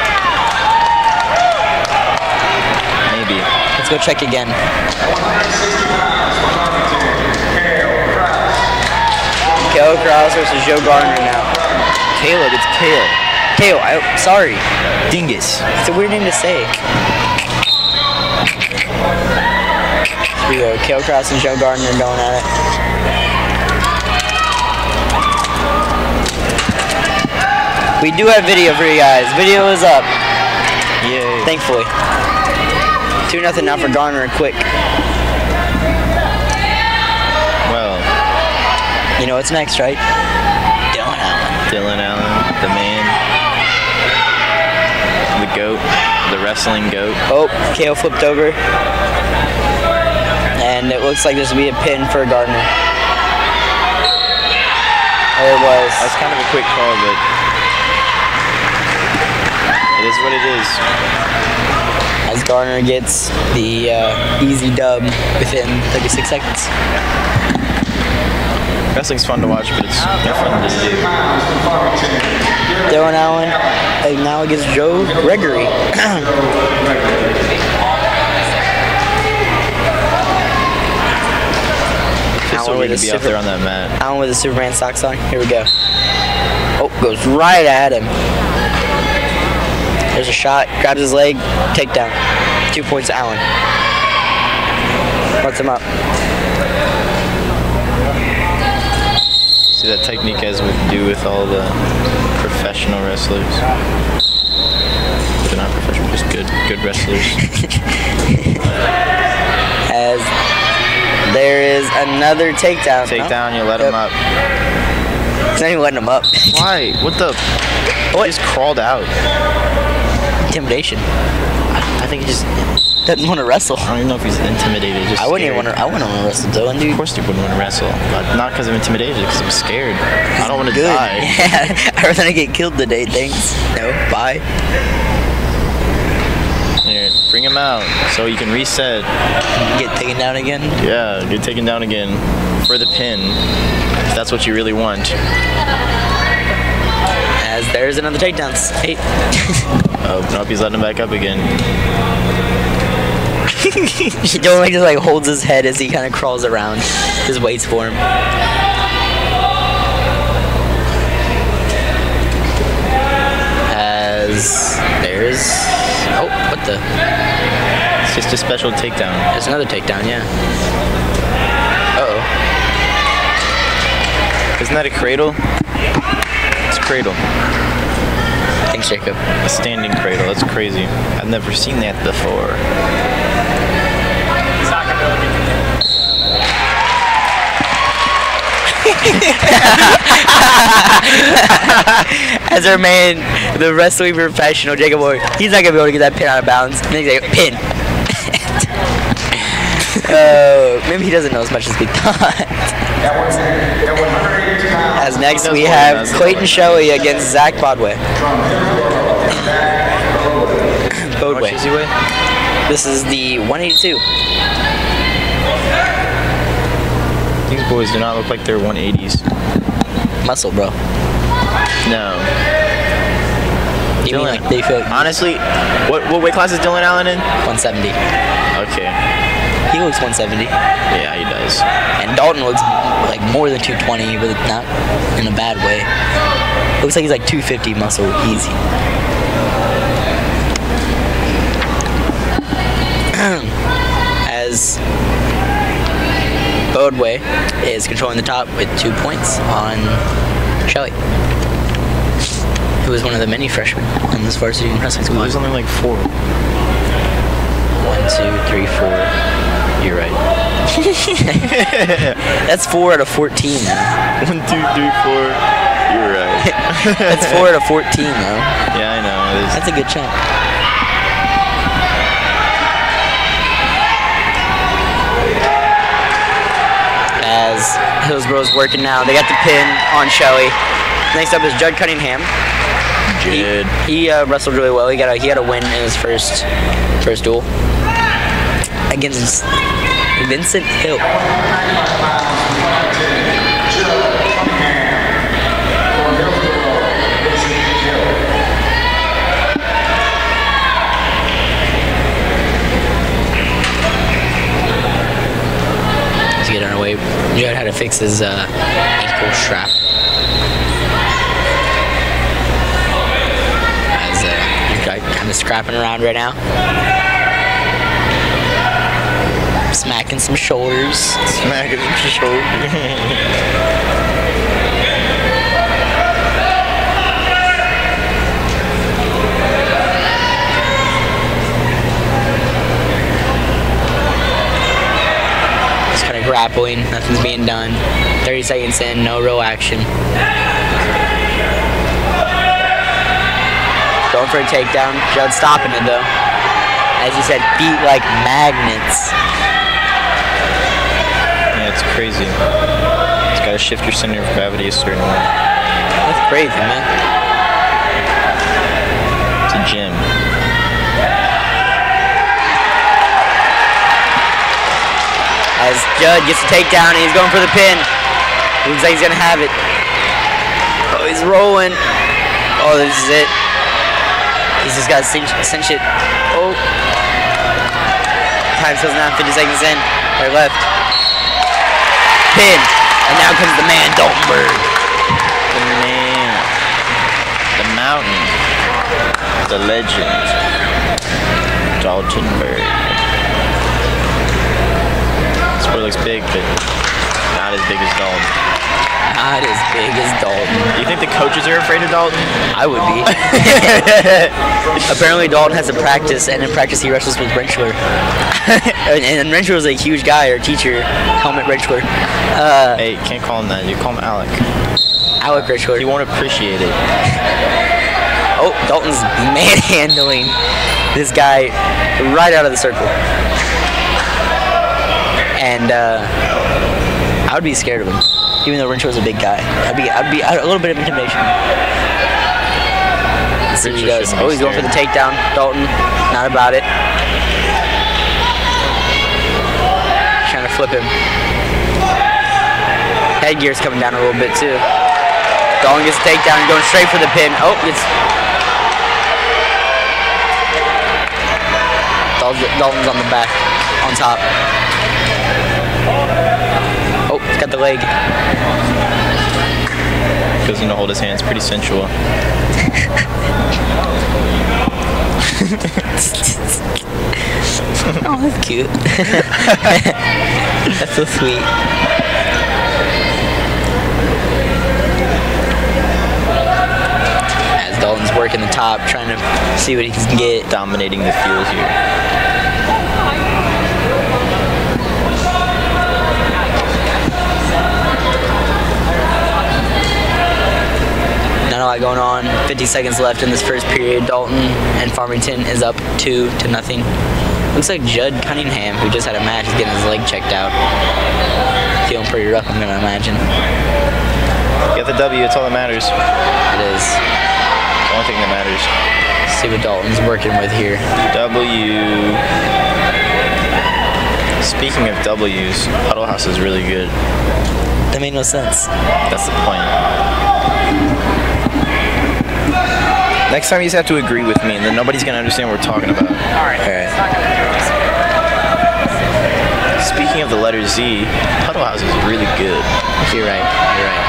Maybe. Let's go check again. Kale Krause versus Joe Gardner now. Caleb, it's Kale. Kale, sorry. Dingus. It's a weird name to say. Here we go. Kale Krause and Joe Gardner going at it. We do have video for you guys. Video is up, Yay. thankfully. 2-0 now for Garner, quick. Well, You know what's next, right? Dylan Allen, the man, the GOAT, the wrestling GOAT. Oh, KO flipped over. And it looks like there's going to be a pin for Gardner. There it was. That was kind of a quick call, but it is what it is. As Garner gets the easy dub within 36 seconds. Wrestling's fun to watch, but it's not fun to do. Dylan Allen now against Joe Gregory. So we could be up there on that mat. Allen with the Superman socks on. Here we go. Oh, goes right at him. There's a shot. Grabs his leg. Takedown. 2 points to Allen. Lets him up. See that technique as we do with all the professional wrestlers. They're not professional, just good wrestlers. As there is another takedown. Takedown, you let him up. He's not even letting him up. Why? What the? He just crawled out. Intimidation. I think he just Doesn't want to wrestle. I don't even know if he's intimidated. Just I wouldn't scared. even want to. I wouldn't want to wrestle Dylan, dude. Of course, you wouldn't want to wrestle, but not because of intimidation. Because I'm scared. I don't want to Good. die. Yeah, I'd rather not get killed today. Thanks. No. Bye. Here, bring him out so you can reset. Get taken down again. Yeah, get taken down again for the pin. If that's what you really want. As there's another takedown. Hey. Oh, nope, he's letting him back up again. Dylan just like holds his head as he kind of crawls around. Just waits for him. As there's what the? It's just a special takedown. There's another takedown, yeah. Uh-oh. Isn't that a cradle? It's a cradle. Thanks, Jacob. A standing cradle. That's crazy. I've never seen that before. As our man, the wrestling professional, Jacob Ward, he's not going to be able to get that pin out of bounds. And he's like, pin. Maybe he doesn't know as much as we thought. As next we have Clayton Shelley against Zach Bodway. How much does he weigh? This is the 182. These boys do not look like they're 180s. Muscle, bro. No. You mean like they feel like Honestly, what weight class is Dylan Allen in? 170. Okay. He looks 170. Yeah, he does. And Dalton looks like more than 220, but not in a bad way. Looks like he's like 250 muscle, easy. As Bodway is controlling the top with 2 points on Shelley, who is one of the many freshmen on this varsity wrestling squad. There's only like 4. 1, 2, 3, 4. You're right. That's 4 out of 14 now. 1, 2, 3, 4. You're right. That's 4 out of 14 though. Yeah, I know. It is. That's a good chunk. As Hillsboro's working now, they got the pin on Shelley. Next up is Judd Cunningham. Judd. He wrestled really well. He got a win in his first duel against Vincent Hill. Let's get on our way. Judd had to fix his ankle strap. As he's kind of scrapping around right now. Smacking some shoulders. Smacking some shoulders. grappling. Nothing's being done. 30 seconds in, no real action. Going for a takedown. Judd stopping it though. As you said, feet like magnets. Yeah, it's crazy. It's got to shift your center of gravity a certain way. That's crazy, man. It's a gym. As Judd gets a takedown and he's going for the pin. Looks like he's gonna have it. Oh, he's rolling. Oh, this is it. He's just got to cinch it. Oh. Time goes down, 50 seconds in. They're left. Pin. And now comes the man, Daltonberg. The man. The mountain. The legend. Daltonberg. Sport looks big, but not as big as Dalton. Not as big as Dalton. Do you think the coaches are afraid of Dalton? I would be. Apparently Dalton has a practice, and in practice he wrestles with Wrenchler. and Wrenchler was a huge guy, or teacher, helmet Wrenchler. Hey, you can't call him that. You call him Alec. Alec Wrenchler. He won't appreciate it. Oh, Dalton's manhandling this guy right out of the circle. And I would be scared of him. Even though Wrenchler was a big guy, I'd be a little bit of intimidation. Let's see what he does. Oh, he's going for the takedown. Dalton, not about it. Trying to flip him. Headgear's coming down a little bit too. Dalton gets a takedown, going straight for the pin. Oh, Dalton's on the back, on top. Oh, he's got the leg. Goes in to hold his hands, pretty sensual. Oh, that's cute. That's so sweet. As Dalton's working the top, trying to see what he can get. Dominating the field here. Not a lot going on. 50 seconds left in this first period. Dalton and Farmington is up 2-0. Looks like Judd Cunningham, who just had a match, is getting his leg checked out. Feeling pretty rough, I'm gonna imagine. Get the W, it's all that matters. It is. The only thing that matters. Let's see what Dalton's working with here. W. Speaking of W's, Huddle House is really good. That made no sense. That's the point. Next time you just have to agree with me, and then nobody's gonna understand what we're talking about. Alright. Speaking of the letter Z, Huddle House is really good. You're right. You're right.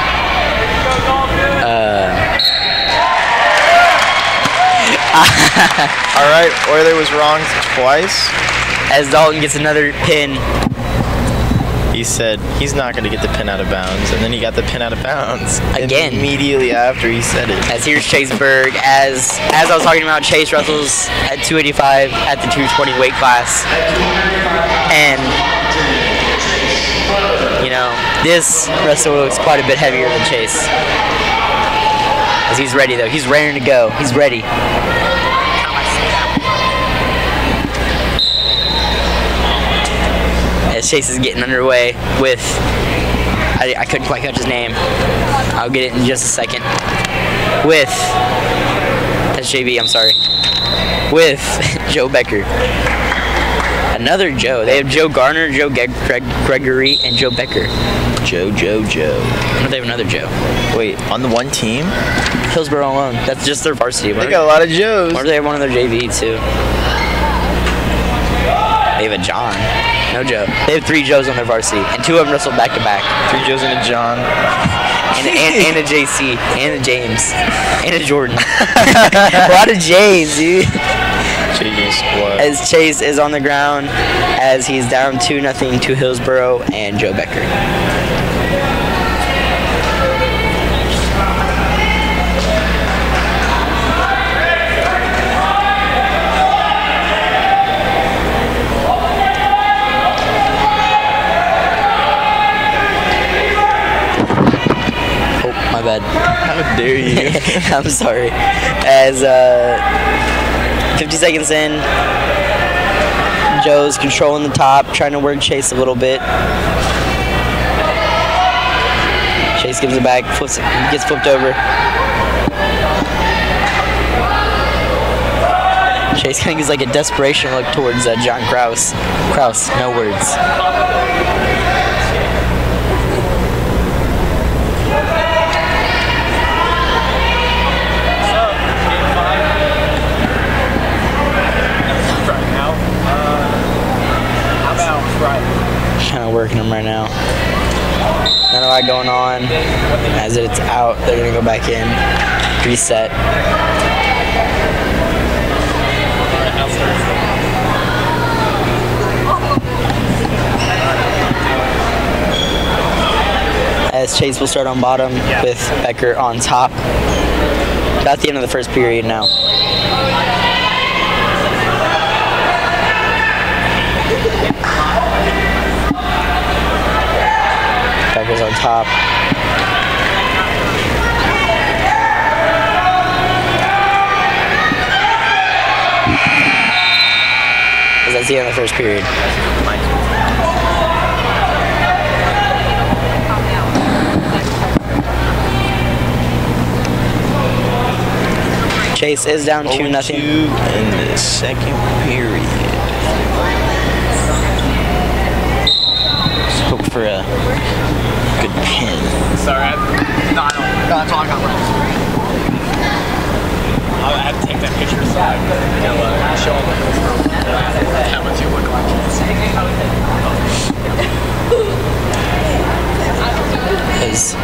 Alright, Euler was wrong twice. As Dalton gets another pin. He said he's not going to get the pin out of bounds, and then he got the pin out of bounds. Again. Immediately after he said it. As here's Chase Berg. As I was talking about, Chase wrestles at 285 at the 220 weight class. And, you know, this wrestler looks quite a bit heavier than Chase. As he's ready, though. He's raring to go. He's ready. As Chase is getting underway with, I couldn't quite catch his name. I'll get it in just a second. With, that's JB, I'm sorry. With Joe Becker. Another Joe. They have Joe Garner, Joe Gregory, and Joe Becker. Joe. I wonder if they have another Joe. Wait, on the one team? Hillsboro alone. That's just their varsity. They got a lot of Joes. Or they have one of their JV too. They have a John. No Joe. They have 3 Joes on their varsity, and 2 of them wrestled back to back. 3 Joes and a John. And a JC, and a James, and a Jordan. A lot of J's, dude. JJ squad. As Chase is on the ground, as he's down 2-0 to Hillsboro and Joe Becker. I'm sorry. As 50 seconds in, Joe's controlling the top, trying to work Chase a little bit. Chase gives it back, gets flipped over. Chase kind of gives like a desperation look towards John Kraus. Kraus, no words. Kind of working them right now. None of that going on. As it's out, they're gonna go back in, reset. As Chase will start on bottom with Becker on top. About the end of the first period now. Becker's on top. That's the end of the first period. Chase is down 2-0 in the second period. Let's hope for a good pin. Sorry, no, that's all I got left. I have to take that picture aside. Show them how much you look like.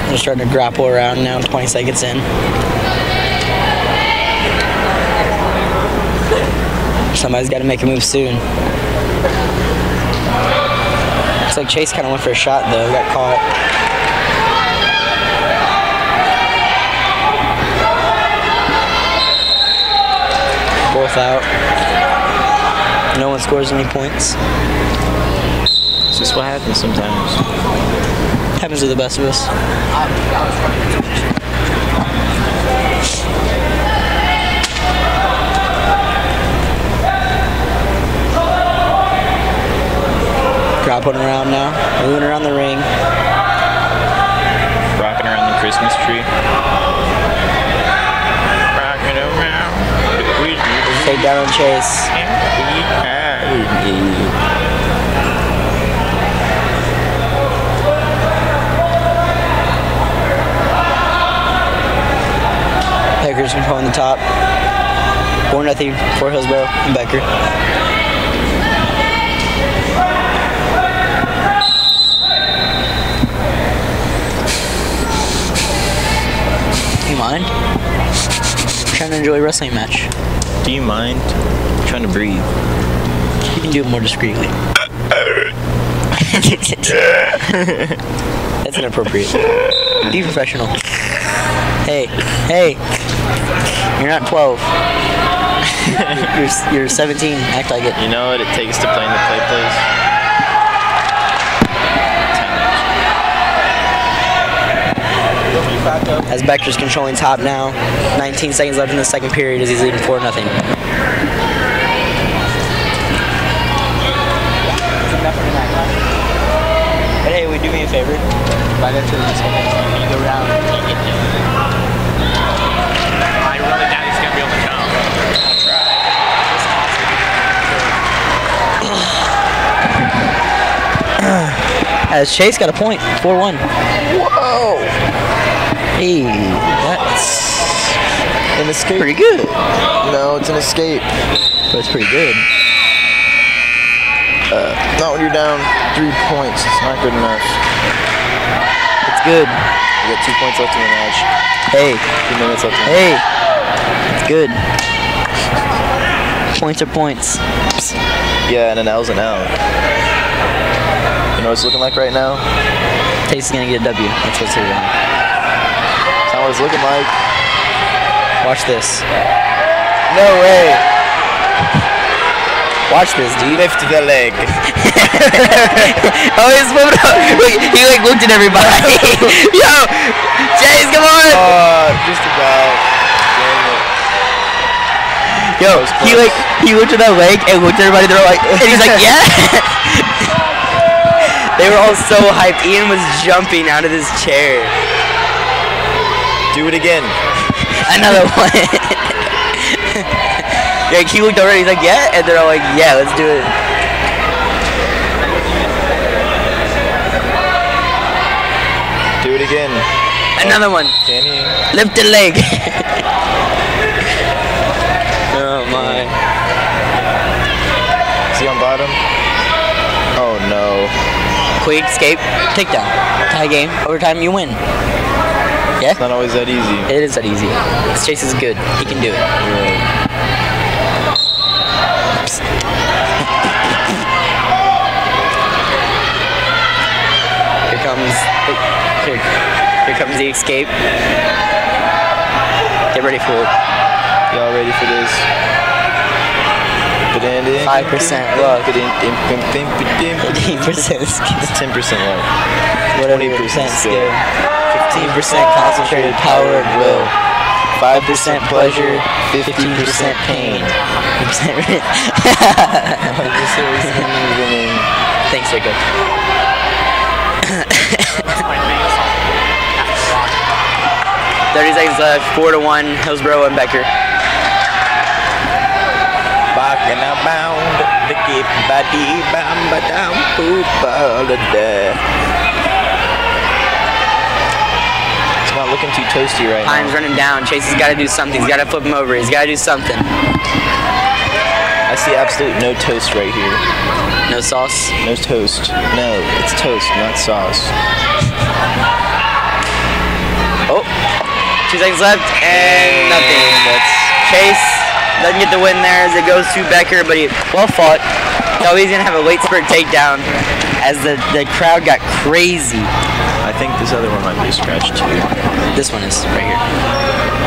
They're starting to grapple around now, 20 seconds in. Somebody's got to make a move soon. Looks like Chase kind of went for a shot though, got caught. Fourth out. No one scores any points. It's just what happens sometimes. Happens to the best of us. Grappling around now, moving around the ring. Rocking around the Christmas tree. Rocking around. Take down on Chase. Becker's controlling the top. 4-0 for Hillsboro and Becker. Do you mind? I'm trying to enjoy a wrestling match. Do you mind? I'm trying to breathe. You can do it more discreetly. That's inappropriate. Be professional. Hey, you're not 12. You're 17. Act like it. You know what it takes to play in the play place? As Becker's controlling top now. 19 seconds left in the second period as he's leading 4-0. But hey, would you do me a favor? Right after this, you go down and get him. I really doubt he's going to be able to come. I'll try. As Chase got a point, 4-1. Whoa! Hey, that's An escape. pretty good. No, it's an escape. But it's pretty good. Not when you're down 3 points. It's not good enough. It's good. You got 2 points left in the match. Hey, 2 minutes left in the hey, it's good. Points are points. Yeah, and an L's an L. You know what it's looking like right now? Chase is gonna get a W. That's what's here. That's not what it's looking like. Watch this. No way. Watch this, dude. Lift the leg. Oh, he's moving up. Look, he like looked at everybody. Yo, Chase, come on! Just about. Yo, he looked at that leg and looked at everybody. They're like, and he's like, yeah. They were all so hyped. Ian was jumping out of his chair. Do it again. Another one. Yeah, he looked over and he's like, yeah, and they're all like, yeah, let's do it. Do it again. Another one. Can he? Lift the leg. Oh my. Is he on bottom? Oh no. Quick escape, takedown, tie game, overtime, you win. Yeah? It's not always that easy. It is that easy. This Chase is good. He can do it. Here comes the escape. Get ready for it. Y'all ready for this? 5% luck. 15% 10% luck. Whatever 20% skill. 15% concentrated power and will. 5% pleasure. 15% pain. 5% Thanks, Jacob. 30 seconds left. 4-1. Hillsboro and Becker. Walking around the keep body bamba down poop all the day. It's not looking too toasty right now. Time's running down. Chase has got to do something. He's got to flip him over. He's got to do something. I see absolute no toast right here. No sauce? No toast. No, it's toast, not sauce. Oh, 2 seconds left and nothing. That's Chase doesn't get the win there as it goes to Becker, but he well fought. Thought he was gonna have a late spurt takedown as the crowd got crazy. I think this other one might be a scratch too. This one is right here.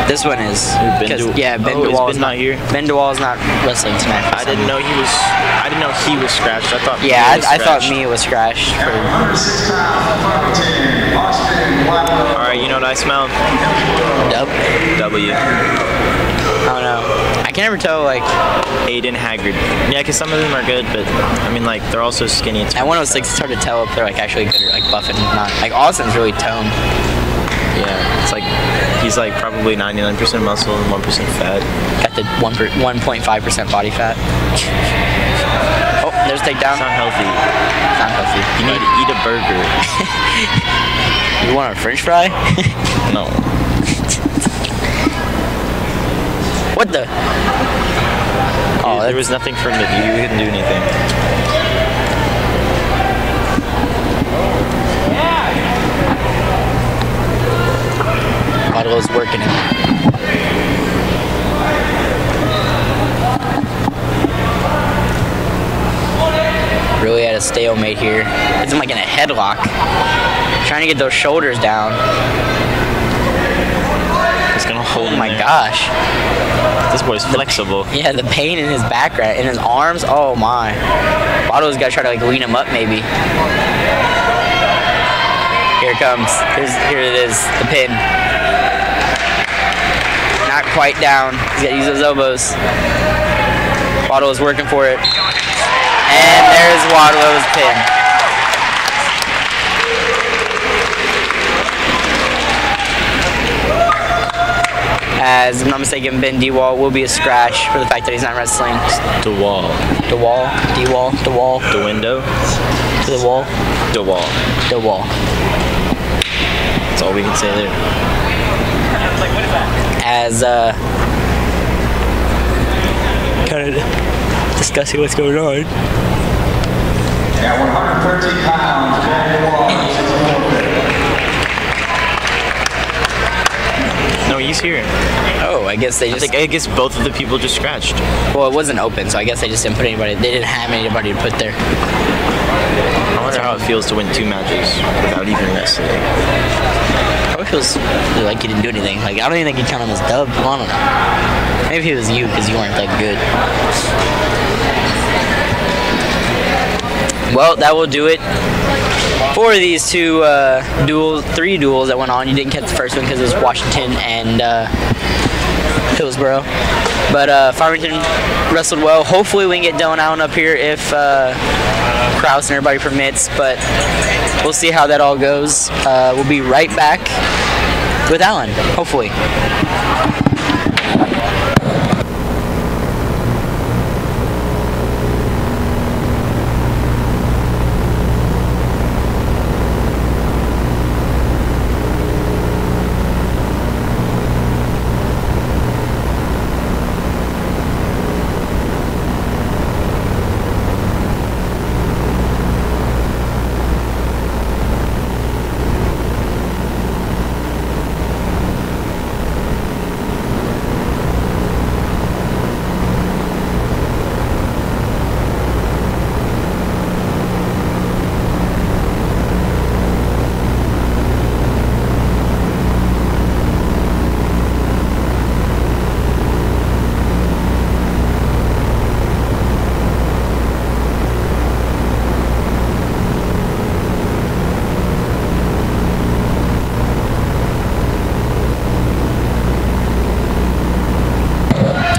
This one is. Ben DeWall is not here. Ben DeWall is not wrestling tonight. I didn't know he was scratched. I thought. Yeah, I thought Mia was scratched. All right, you know what I smell? W. I don't know. I can never tell, like... Aiden Haggard. Yeah, because some of them are good, but, I mean, like, they're also skinny. It's at 106, it's hard to tell if they're, like, actually good or, like, buff and not. Like, Austin's really toned. Yeah, it's like, he's, like, probably 99% muscle and 1% fat. Got the 1.5% body fat. Oh, there's takedown. It's not healthy. It's not healthy. You need to eat a burger. You want a french fry? No. What the? Oh, there was nothing for him to do. He couldn't do anything. Waddle's working it. Really at a stalemate here. It's like in a headlock. Trying to get those shoulders down. He's gonna hold him. Oh my there. gosh. This boy's flexible. Yeah, the pain in his back, right, in his arms. Oh my. Waddle's got to try to like lean him up maybe. Here it comes. Here it is. The pin. Not quite down. He's got to use those elbows. Waddle is working for it. And there's Waddle's pin. As if I'm not mistaken, Ben DeWall will be a scratch for the fact that he's not wrestling. DeWall. The window. To the wall. DeWall. That's all we can say there. As kind of discussing what's going on. At 113 pounds, Ben DeWall. No, he's here. Oh, I guess they just... I guess both of the people just scratched. Well, it wasn't open, so I guess they just didn't put anybody... They didn't have anybody to put there. I wonder how it feels to win 2 matches without even wrestling. Probably feels like he didn't do anything. Like, I don't even think he'd count him as dub. I don't know. Maybe it was you, because you weren't that good. Well, that will do it for these three duels that went on. You didn't catch the first one because it was Washington and Hillsboro. But Farmington wrestled well. Hopefully we can get Dylan Allen up here if Kraus and everybody permits, but we'll see how that all goes. We'll be right back with Allen, hopefully.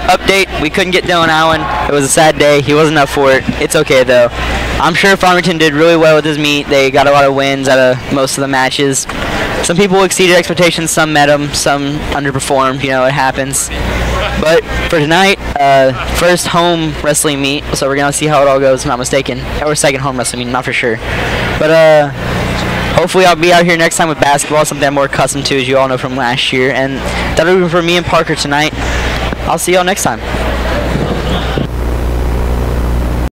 Update, we couldn't get Dylan Allen. It was a sad day. He wasn't up for it. It's okay, though. I'm sure Farmington did really well with his meet. They got a lot of wins out of most of the matches. Some people exceeded expectations. Some met them. Some underperformed. You know, it happens. But for tonight, first home wrestling meet, so we're going to see how it all goes, if I'm not mistaken. Or second home wrestling meet, not for sure. But hopefully I'll be out here next time with basketball, something I'm more accustomed to, as you all know from last year. And that'll be for me and Parker tonight. I'll see y'all next time.